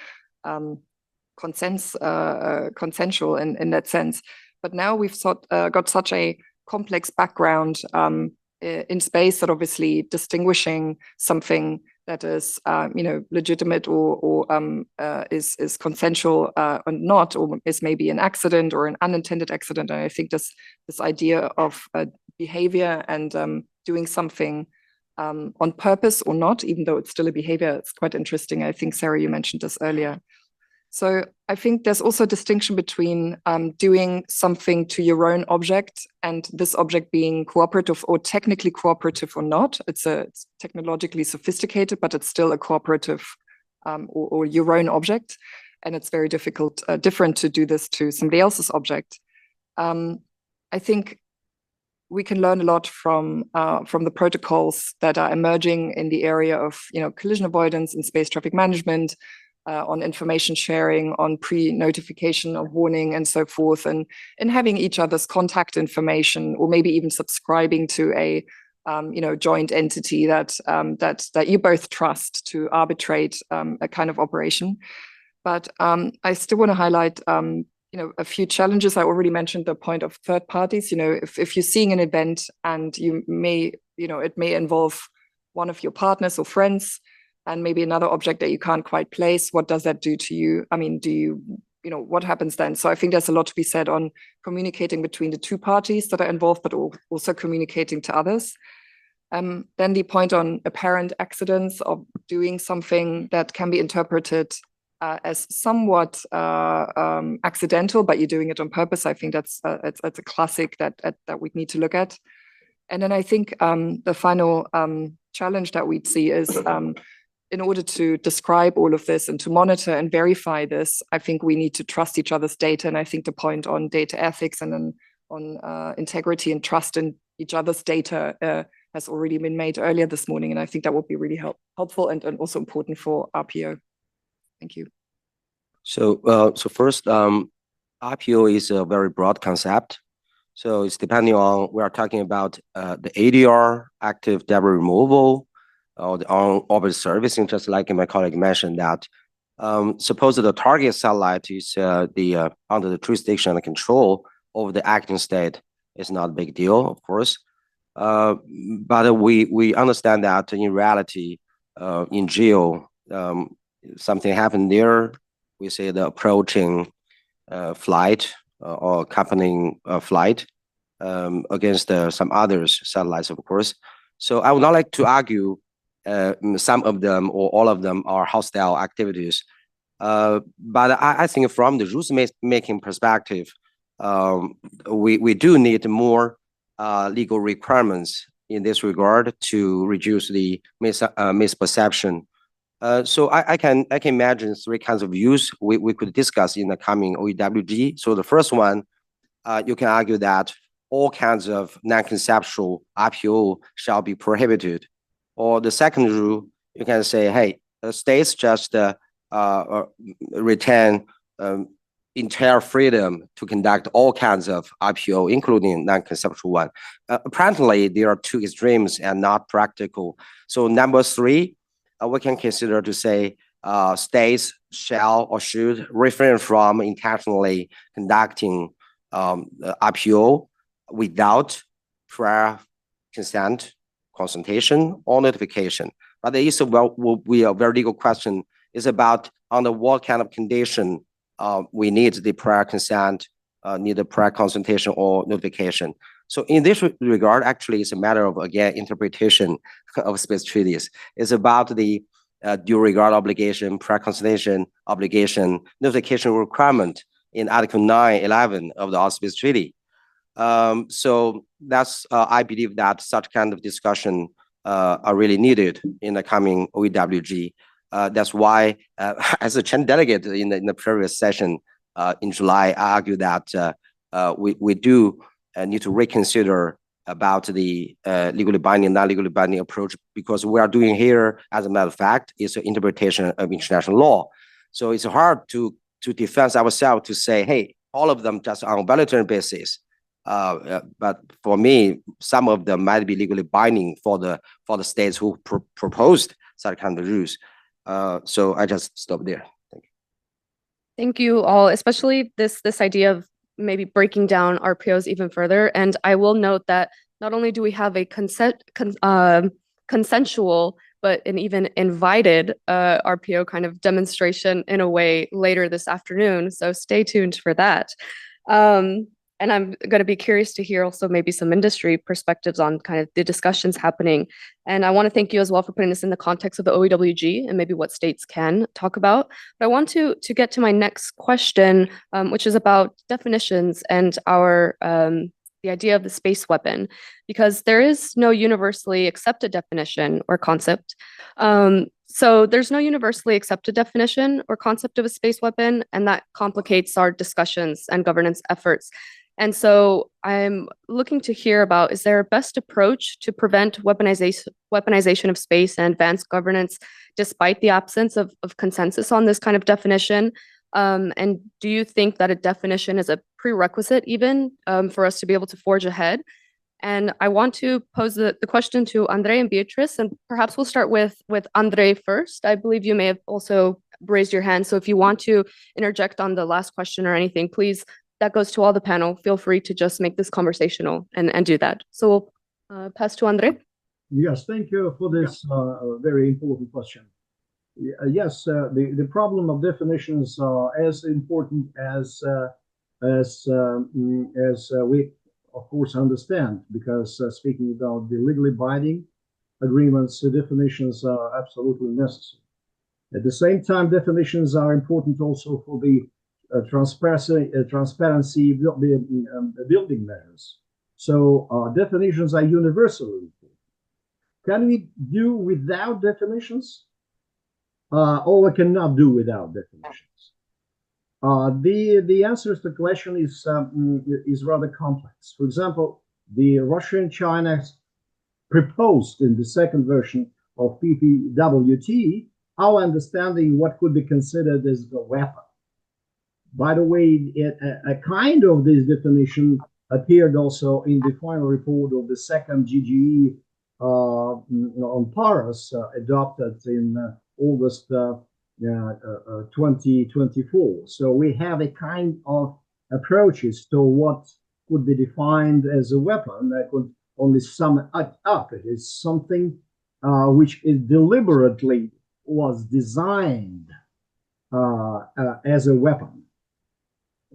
consensual in that sense. But now we've got such a complex background in space that obviously distinguishing something that is legitimate or is consensual or not, or is maybe an accident or an unintended accident. And I think this idea of behavior and doing something on purpose or not, even though it's still a behavior, it's quite interesting. I think, Sarah, you mentioned this earlier. So I think there's also a distinction between doing something to your own object and this object being cooperative or technically cooperative or not. It's technologically sophisticated, but it's still a cooperative or your own object. And it's very different to do this to somebody else's object. I think we can learn a lot from the protocols that are emerging in the area of collision avoidance and space traffic management, on information sharing, on pre-notification of warning and so forth, and having each other's contact information, or maybe even subscribing to a joint entity that you both trust to arbitrate a kind of operation. But I still want to highlight a few challenges. I already mentioned the point of third parties. If you're seeing an event and it may involve one of your partners or friends, and maybe another object that you can't quite place, what does that do to you? I mean, what happens then? So I think there's a lot to be said on communicating between the two parties that are involved, but also communicating to others. Then the point on apparent accidents of doing something that can be interpreted as somewhat accidental, but you're doing it on purpose. I think that's a classic that we need to look at. And then I think the final challenge that we'd see is in order to describe all of this and to monitor and verify this, I think we need to trust each other's data. And I think the point on data ethics and then on integrity and trust in each other's data has already been made earlier this morning. And I think that would be really helpful and also important for RPO. Thank you. So first, RPO is a very broad concept. So it's depending on, we are talking about the ADR, active debris removal, or the on-orbit servicing, just like my colleague mentioned that. Suppose the target satellite is under the jurisdiction and control of the acting state, it's not a big deal, of course. But we understand that in reality, in geo, something happened there. We say the approaching flight or accompanying flight against some others satellites, of course. So I would not like to argue some of them or all of them are hostile activities. But I think from the rules making perspective, we do need more legal requirements in this regard to reduce the misperception. So I can imagine three kinds of views we could discuss in the coming OEWG. So the first one, you can argue that all kinds of non-conceptual RPO shall be prohibited. Or the second rule, you can say, hey, states just retain entire freedom to conduct all kinds of RPO, including non-conceptual one. Apparently, there are two extremes and not practical. So number three, we can consider to say states shall or should refrain from intentionally conducting RPO without prior consent, consultation, or notification. But the issue will be a very legal question is about under what kind of condition we need the prior consent, need the prior consultation or notification. So in this regard, actually, it's a matter of, again, interpretation of space treaties. It's about the due regard obligation, pre-consultation obligation, notification requirement in Article 9(11) of the Outer Space Treaty. So that's, I believe that such kind of discussion are really needed in the coming OEWG. That's why, as a Chinese delegate in the previous session in July, I argue that we do need to reconsider about the legally binding, non-legally binding approach, because we are doing here, as a matter of fact, is an interpretation of international law. So it's hard to defend ourselves to say, hey, all of them just on a voluntary basis. But for me, some of them might be legally binding for the states who proposed such kind of rules. So I just stop there. Thank you. Thank you all, especially this idea of maybe breaking down RPOs even further. And I will note that not only do we have a consensual, but an even invited RPO kind of demonstration in a way later this afternoon. So stay tuned for that. And I'm going to be curious to hear also maybe some industry perspectives on kind of the discussions happening. And I want to thank you as well for putting this in the context of the OEWG and maybe what states can talk about. But I want to get to my next question, which is about definitions and our the idea of the space weapon, because there is no universally accepted definition or concept. So there's no universally accepted definition or concept of a space weapon, and that complicates our discussions and governance efforts. And so I'm looking to hear about, is there a best approach to prevent weaponization of space and advance governance despite the absence of consensus on this kind of definition? And do you think that a definition is a prerequisite even for us to be able to forge ahead? And I want to pose the question to Andre and Beatrice, and perhaps we'll start with Andre first. I believe you may have also raised your hand, so if you want to interject on the last question or anything, please, that goes to all the panel. Feel free to just make this conversational and do that. So we'll pass to Andre. Yes, thank you for this very important question. Yes, the problem of definitions are as important as we, of course, understand, because speaking about the legally binding agreements, the definitions are absolutely necessary. At the same time, definitions are important also for the transparency building measures. So definitions are universally important. Can we do without definitions? Or we cannot do without definitions? The answer to the question is rather complex. For example, the Russia and China proposed in the second version of PPWT our understanding what could be considered as a weapon. By the way, a kind of this definition appeared also in the final report of the second GGE on Paris, adopted in August 2024. So we have a kind of approaches to what could be defined as a weapon. I could only sum it up. It is something which is deliberately was designed as a weapon.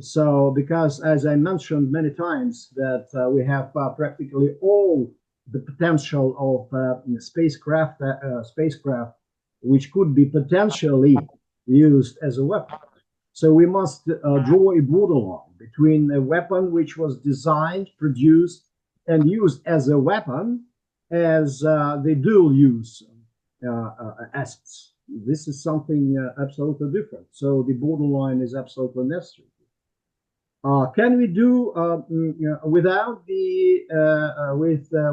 So, because as I mentioned many times, that we have practically all the potential of spacecraft which could be potentially used as a weapon. So we must draw a borderline between a weapon which was designed, produced, and used as a weapon, as the dual use assets. This is something absolutely different. So the borderline is absolutely necessary. Can we do without the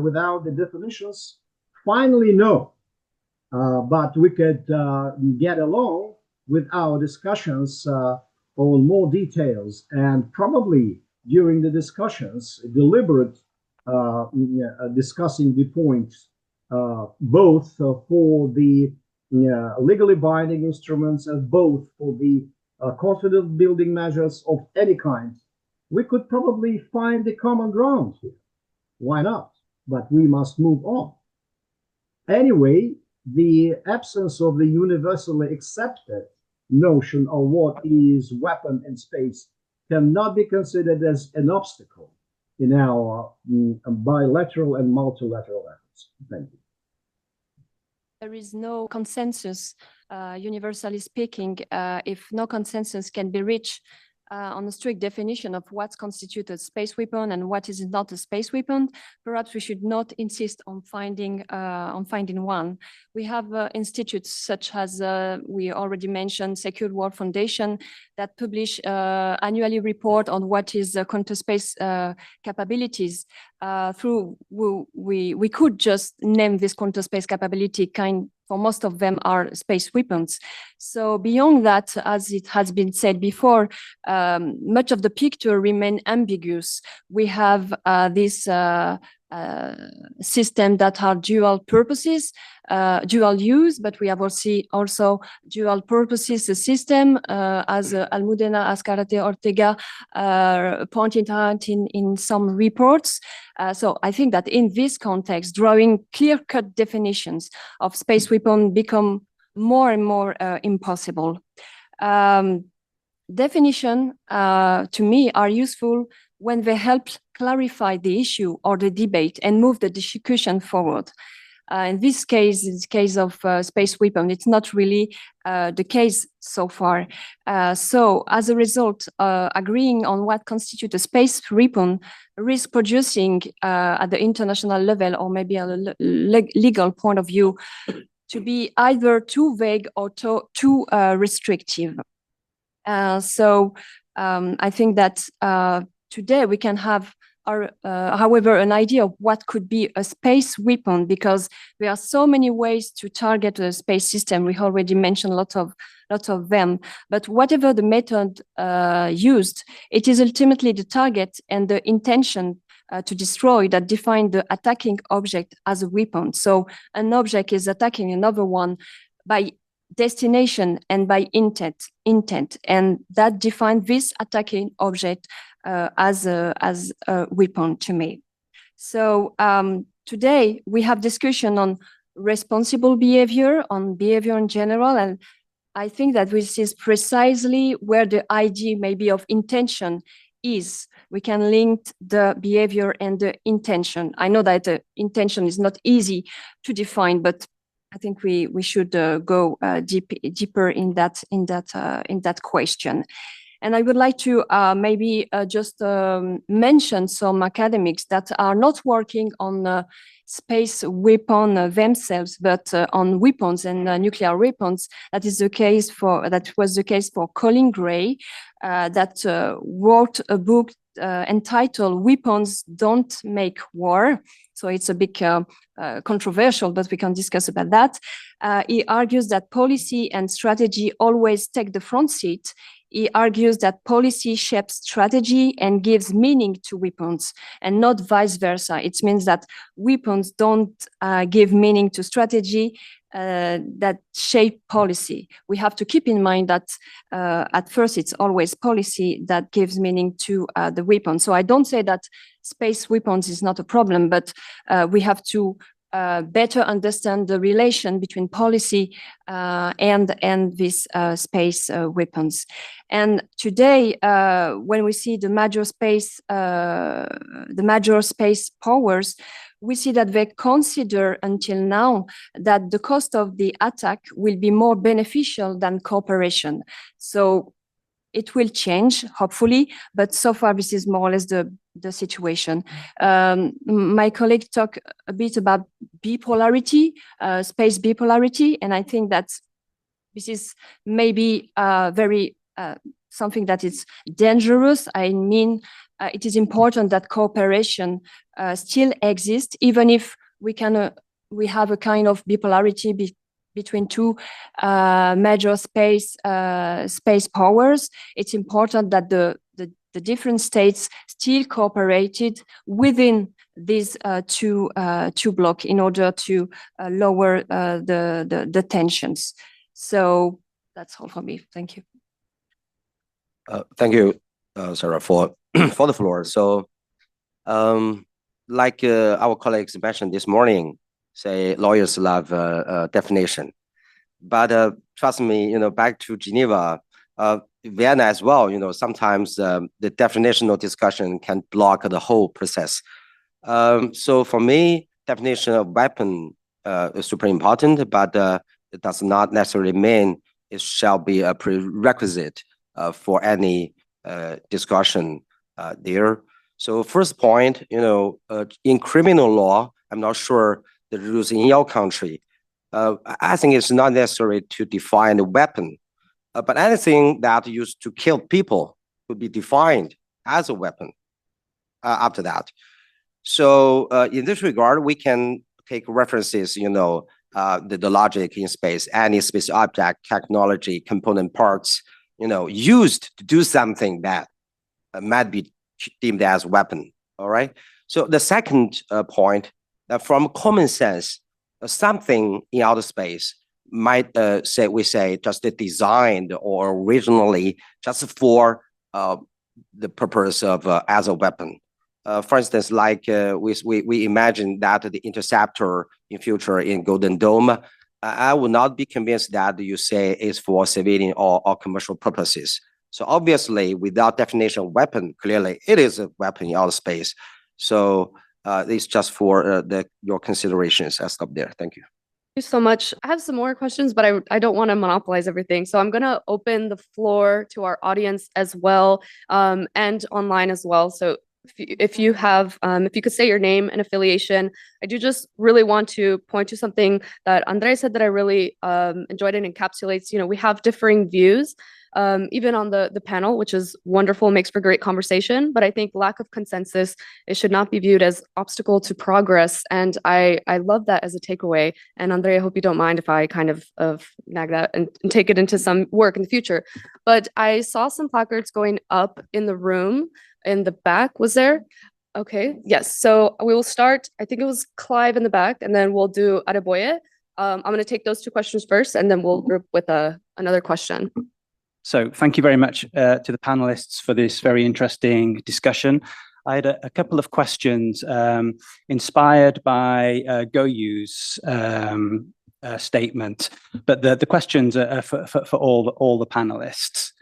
without the definitions? Finally, no. But we could get along with our discussions on more details, and probably during the discussions, deliberate discussing the points, both for the legally binding instruments and both for the confidence building measures of any kind. We could probably find the common ground here. Why not? But we must move on. Anyway, the absence of the universally accepted notion of what is weapon in space cannot be considered as an obstacle in our bilateral and multilateral efforts. Thank you. There is no consensus, universally speaking, if no consensus can be reached on a strict definition of what constitutes a space weapon and what is not a space weapon, perhaps we should not insist on finding one. We have institutes such as we already mentioned, Secure World Foundation, that publish annually report on what is counterspace capabilities. We could just name this counterspace capability for most of them are space weapons. So beyond that, as it has been said before, much of the picture remain ambiguous. We have this system that are dual purposes, dual use, but we have also dual purposes system, as Almudena Azcárate Ortega pointed out in some reports. So I think that in this context, drawing clear-cut definitions of space weapon become more and more impossible. Definition, to me, are useful when they help clarify the issue or the debate and move the discussion forward. In this case, in the case of space weapon, it's not really the case so far. So as a result, agreeing on what constitutes a space weapon risks producing at the international level or maybe at a legal point of view to be either too vague or too restrictive. So I think that today we can have, however, an idea of what could be a space weapon, because there are so many ways to target a space system. We already mentioned lots of them. But whatever the method used, it is ultimately the target and the intention to destroy that define the attacking object as a weapon. So an object is attacking another one by destination and by intent, and that defines this attacking object as a weapon to me. So today we have discussion on responsible behavior, on behavior in general, and I think that this is precisely where the idea maybe of intention is. We can link the behavior and the intention. I know that the intention is not easy to define, but I think we should go deeper in that question. And I would like to maybe just mention some academics that are not working on space weapon themselves, but on weapons and nuclear weapons. That was the case for Colin Gray, that wrote a book entitled "Weapons Don't Make War." So it's a bit controversial, but we can discuss about that. He argues that policy and strategy always take the front seat. He argues that policy shapes strategy and gives meaning to weapons, and not vice versa. It means that weapons don't give meaning to strategy, that shape policy. We have to keep in mind that at first it's always policy that gives meaning to the weapon. So I don't say that space weapons is not a problem, but we have to better understand the relation between policy and these space weapons. And today, when we see the major space powers, we see that they consider until now that the cost of the attack will be more beneficial than cooperation. So it will change, hopefully, but so far this is more or less the situation. My colleague talked a bit about bipolarity, space bipolarity, and I think that this is maybe very something that is dangerous. I mean, it is important that cooperation still exists, even if we have a kind of bipolarity between two major space powers. It's important that the different states still cooperated within these two blocks in order to lower the tensions. So that's all for me. Thank you. Thank you, Sarah, for the floor. So, like our colleagues mentioned this morning, say lawyers love definition, but trust me, back to Geneva, Vienna as well, sometimes the definitional discussion can block the whole process. So for me, definition of weapon is super important, but it does not necessarily mean it shall be a prerequisite for any discussion there. So first point, in criminal law, I'm not sure the rules in your country. I think it's not necessary to define a weapon, but anything that used to kill people could be defined as a weapon after that. So in this regard, we can take references, the logic in space, any space object, technology, component parts, used to do something that might be deemed as weapon. All right. So the second point, from common sense, something in outer space might say just designed or originally just for the purpose of as a weapon. For instance, like we imagine that the interceptor in future in Golden Dome, I would not be convinced that you say is for civilian or commercial purposes. So obviously, without definition of weapon, clearly it is a weapon in outer space. So it's just for your considerations. I'll stop there. Thank you. Thank you so much. I have some more questions, but I don't want to monopolize everything. So I'm going to open the floor to our audience as well, and online as well. So if you could say your name and affiliation. I do just really want to point to something that Andrei said that I really enjoyed and encapsulates. We have differing views, even on the panel, which is wonderful, makes for great conversation. But I think lack of consensus, it should not be viewed as obstacle to progress. And I love that as a takeaway. And Andrei, I hope you don't mind if I kind of nag that and take it into some work in the future. But I saw some placards going up in the room in the back. Was there? Okay, yes. So we will start, I think it was Clive in the back, and then we'll do Adeboye. I'm going to take those two questions first, and then we'll group with another question. So thank you very much to the panelists for this very interesting discussion. I had a couple of questions inspired by Goyu's statement, but the questions are for all the panelists.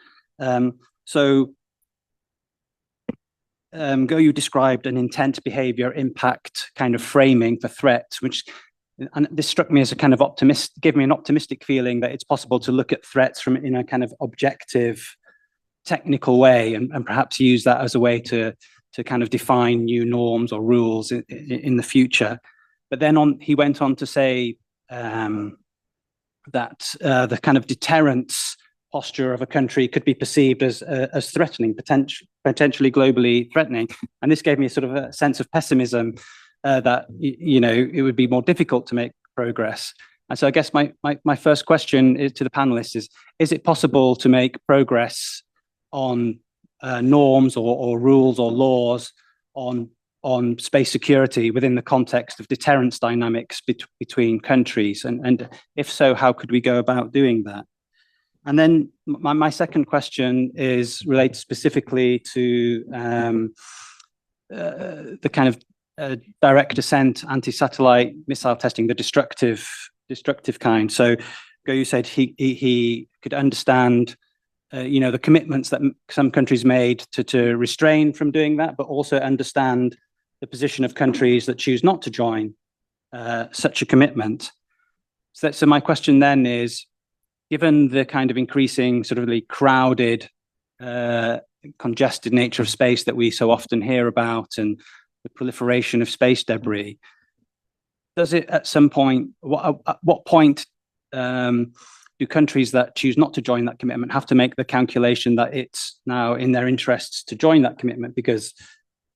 Goyu described an intent, behavior, impact kind of framing for threats, and this struck me as a kind of gave me an optimistic feeling that it's possible to look at threats in a kind of objective, technical way, and perhaps use that as a way to kind of define new norms or rules in the future. But then he went on to say that the kind of deterrence posture of a country could be perceived as threatening, potentially globally threatening. And this gave me a sort of a sense of pessimism that, it would be more difficult to make progress. And so I guess my first question to the panelists is it possible to make progress on norms or rules or laws on space security within the context of deterrence dynamics between countries? And if so, how could we go about doing that? And then my second question is related specifically to the kind of direct ascent anti-satellite missile testing, the destructive kind. So Goyu said he could understand the commitments that some countries made to restrain from doing that, but also understand the position of countries that choose not to join such a commitment. So my question then is, given the kind of increasing sort of crowded, congested nature of space that we so often hear about, and the proliferation of space debris, does it at some point, at what point do countries that choose not to join that commitment have to make the calculation that it's now in their interests to join that commitment, because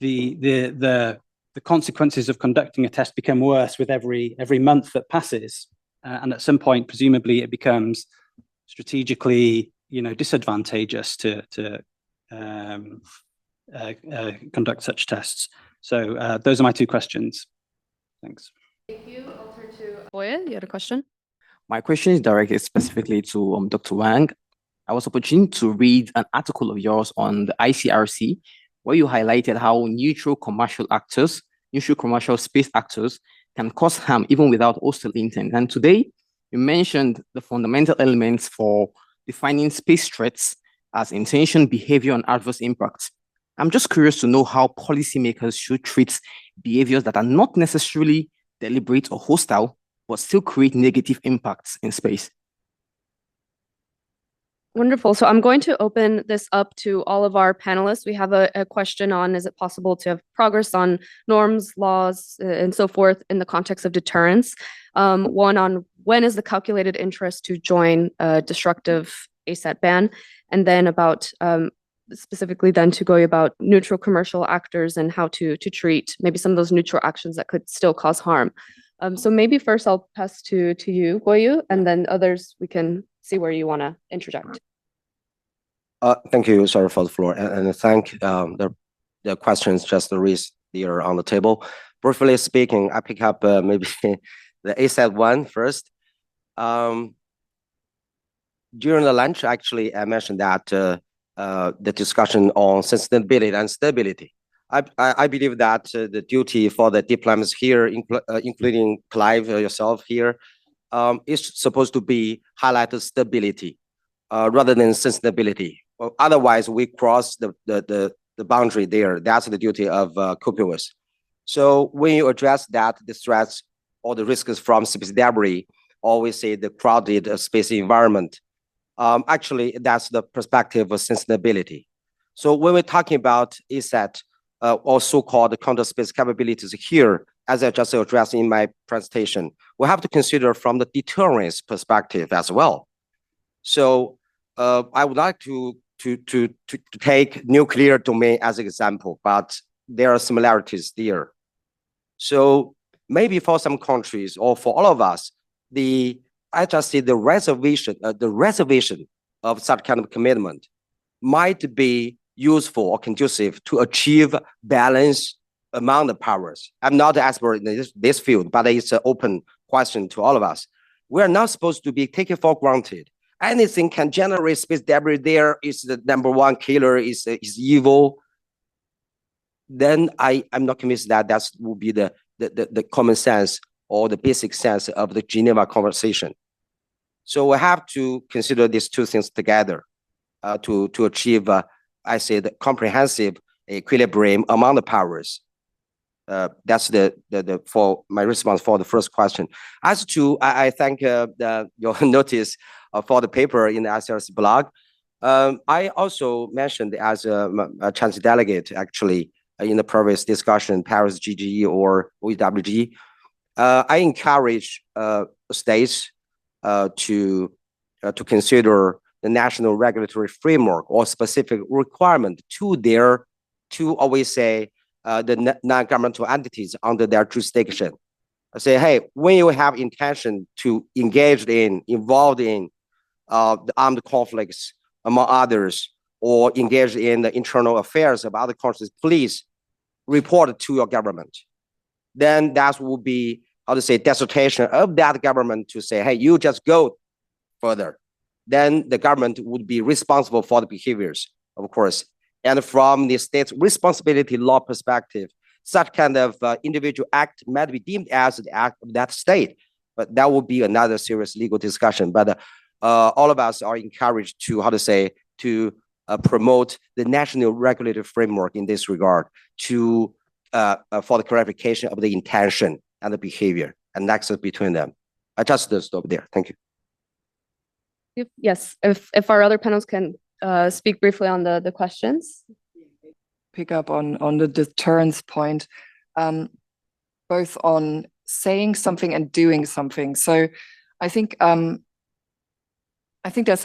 the consequences of conducting a test become worse with every month that passes, and at some point, presumably, it becomes strategically, disadvantageous to conduct such tests. So those are my two questions. Thanks. Thank you. I'll turn to Boya. You had a question? My question is directed specifically to Dr. Wang. I was opportune to read an article of yours on the ICRC, where you highlighted how neutral commercial space actors can cause harm even without hostile intent. And today, you mentioned the fundamental elements for defining space threats as intention, behavior, and adverse impacts. I'm just curious to know how policymakers should treat behaviors that are not necessarily deliberate or hostile, but still create negative impacts in space. Wonderful. So I'm going to open this up to all of our panelists. We have a question on, is it possible to have progress on norms, laws, and so forth in the context of deterrence? One on when is the calculated interest to join a destructive ASAT ban? And then about specifically then to go about neutral commercial actors and how to treat maybe some of those neutral actions that could still cause harm. So maybe first I'll pass to you, Guoyu, and then others we can see where you want to interject. Thank you, sorry, for the floor, and thank the questions just raised here on the table. Briefly speaking, I pick up maybe the ASAT one first. During the lunch, actually, I mentioned that the discussion on sustainability and stability. I believe that the duty for the diplomats here, including Clive, yourself here, is supposed to be highlighted stability rather than sustainability. Well, otherwise, we cross the boundary there. That's the duty of COPUOS. So when you address that, the threats or the risks from space debris, always say the crowded space environment. Actually, that's the perspective of sustainability. So when we're talking about ASAT, or so-called counterspace capabilities here, as I just addressed in my presentation, we have to consider from the deterrence perspective as well. So I would like to take nuclear domain as an example, but there are similarities there. So maybe for some countries or for all of us, I just see the reservation of such kind of commitment might be useful or conducive to achieve balance among the powers. I'm not an expert in this field, but it's an open question to all of us. We are not supposed to be taken for granted. Anything can generate space debris there is the number one killer, is evil. Then I'm not convinced that that will be the common sense or the basic sense of the Geneva Convention. So we have to consider these two things together to achieve, I say, the comprehensive equilibrium among the powers. That's for my response for the first question. As to, I thank your notice for the paper in the ICRC blog. I also mentioned as a Chinese delegate, actually, in the previous discussion, Paris GGE or OEWG. I encourage states to consider the national regulatory framework or specific requirement to always say the non-governmental entities under their jurisdiction. I say, hey, when you have intention to involved in the armed conflicts among others, or engage in the internal affairs of other countries, please report to your government. Then that will be, how to say, dissertation of that government to say, hey, you just go further. Then the government would be responsible for the behaviors, of course. And from the state's responsibility law perspective, such kind of individual act might be deemed as the act of that state, but that will be another serious legal discussion. But all of us are encouraged to, how to say, to promote the national regulatory framework in this regard to for the clarification of the intention and the behavior and nexus between them. I just stop there. Thank you. Yes, if our other panels can speak briefly on the questions. Pick up on the deterrence point, both on saying something and doing something. So I think there's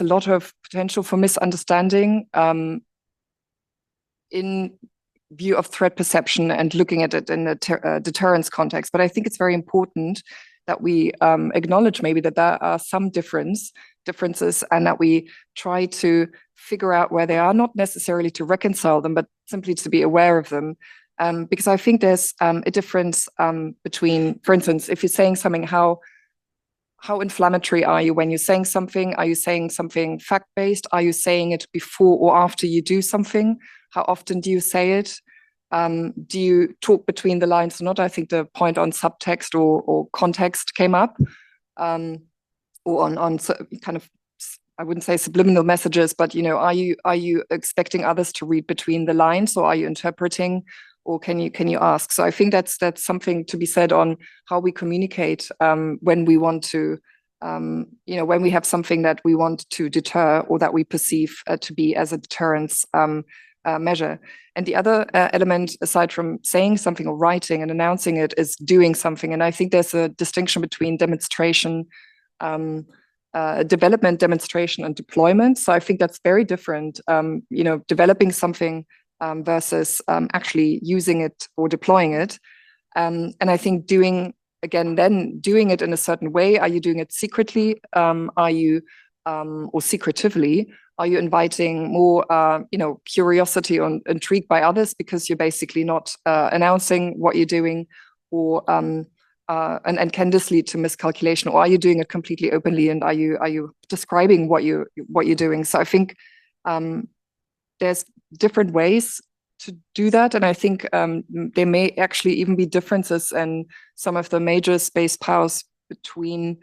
a lot of potential for misunderstanding in view of threat perception and looking at it in a deterrence context. But I think it's very important that we acknowledge maybe that there are some differences and that we try to figure out where they are, not necessarily to reconcile them, but simply to be aware of them. Because I think there's a difference between, for instance, if you're saying something, how inflammatory are you when you're saying something? Are you saying something fact-based? Are you saying it before or after you do something? How often do you say it? Do you talk between the lines or not? I think the point on subtext or context came up, or on kind of I wouldn't say subliminal messages, but are you expecting others to read between the lines, or are you interpreting, or can you ask? So I think that's something to be said on how we communicate when we want to, when we have something that we want to deter or that we perceive to be as a deterrence measure. And the other element, aside from saying something or writing and announcing it, is doing something. And I think there's a distinction between demonstration, development, demonstration, and deployment. So I think that's very different. Developing something versus actually using it or deploying it. And I think doing it in a certain way. Are you doing it secretly? Are you or secretively? Are you inviting more, curiosity or intrigue by others because you're basically not announcing what you're doing, or and can this lead to miscalculation? Or are you doing it completely openly, and are you describing what you're doing? So I think there's different ways to do that, and I think there may actually even be differences in some of the major space powers between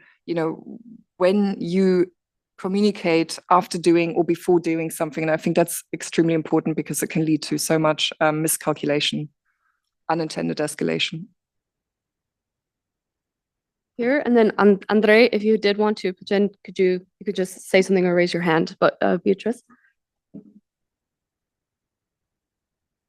when you communicate after doing or before doing something. And I think that's extremely important because it can lead to so much miscalculation, unintended escalation. Here, and then Andre, if you did want to pretend, you could just say something or raise your hand, but Beatrice.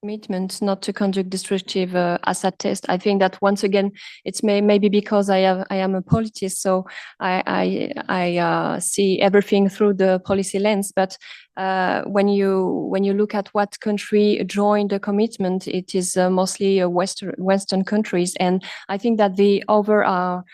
Commitment not to conduct destructive asset test. I think that once again, it's maybe because I am a politist, so I see everything through the policy lens. But when you look at what country joined the commitment, it is mostly Western countries, and I think that the other are.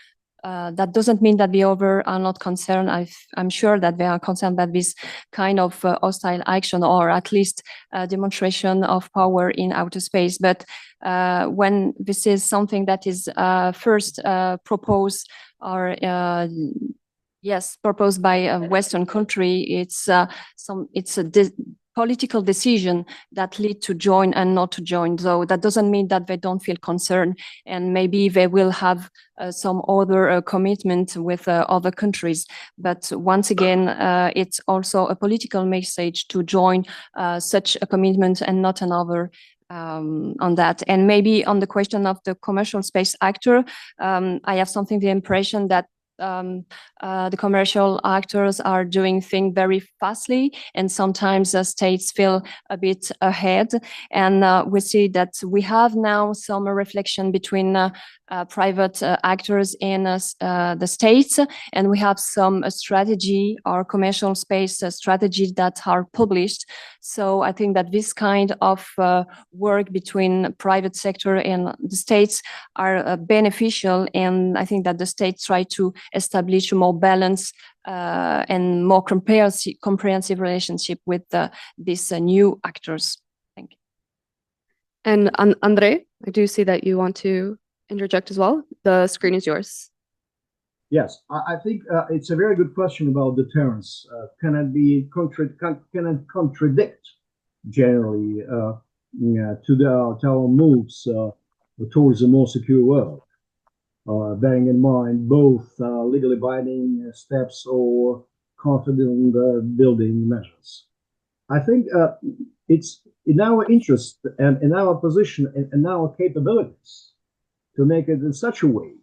That doesn't mean that the other are not concerned. I'm sure that they are concerned that this kind of hostile action, or at least demonstration of power in outer space. But when this is something that is first proposed, or proposed by a Western country, it's a political decision that lead to join and not to join. So that doesn't mean that they don't feel concerned, and maybe they will have some other commitment with other countries. But once again, it's also a political message to join such a commitment and not another on that. And maybe on the question of the commercial space actor, I have the impression that the commercial actors are doing things very fastly, and sometimes the states feel a bit ahead. And we see that we have now some reflection between private actors in the states, and we have some strategy or commercial space strategies that are published. So I think that this kind of work between private sector and the states are beneficial, and I think that the states try to establish a more balanced and more comprehensive relationship with these new actors. Thank you. And Andre, I do see that you want to interject as well. The screen is yours. Yes, I think it's a very good question about deterrence. Can it contradict generally to our moves towards a more secure world? Bearing in mind both legally binding steps or confident building measures. I think it's in our interest and in our position and in our capabilities to make it in such a way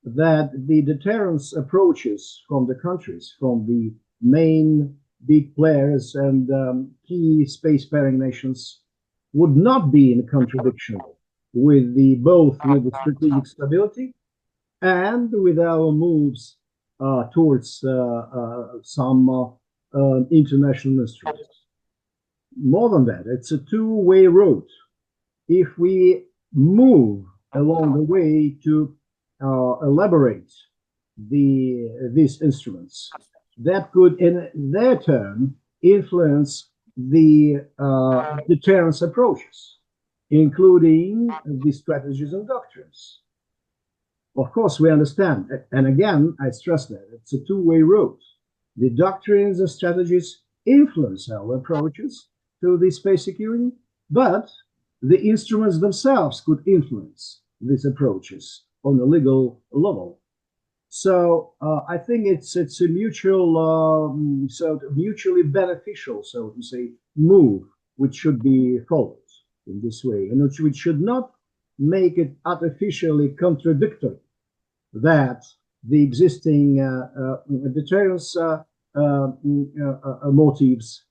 that the deterrence approaches from the countries, from the main big players and key spacefaring nations, would not be in contradiction with both with the strategic stability and with our moves towards some international instruments. More than that, it's a two-way road. If we move along the way to elaborate these instruments, that could in their turn influence the deterrence approaches, including the strategies and doctrines. Of course, we understand, and again, I stress that it's a two-way road. The doctrines and strategies influence our approaches to the space security, but the instruments themselves could influence these approaches on a legal level. So I think it's a mutually beneficial, so to say, move, which should be followed in this way, and which should not make it artificially contradictory that the existing deterrence motives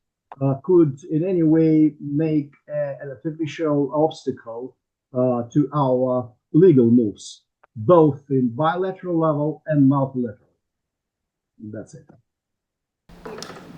could in any way make an artificial obstacle to our legal moves, both in bilateral level and multilateral. That's it.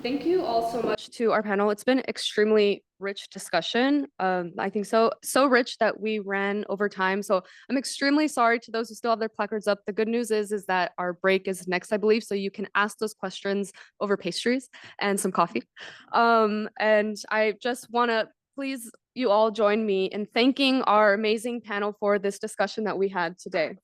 Thank you all so much to our panel. It's been extremely rich discussion. I think so rich that we ran over time. So I'm extremely sorry to those who still have their placards up. The good news is that our break is next, I believe, so you can ask those questions over pastries and some coffee. And I just want to please you all join me in thanking our amazing panel for this discussion that we had today.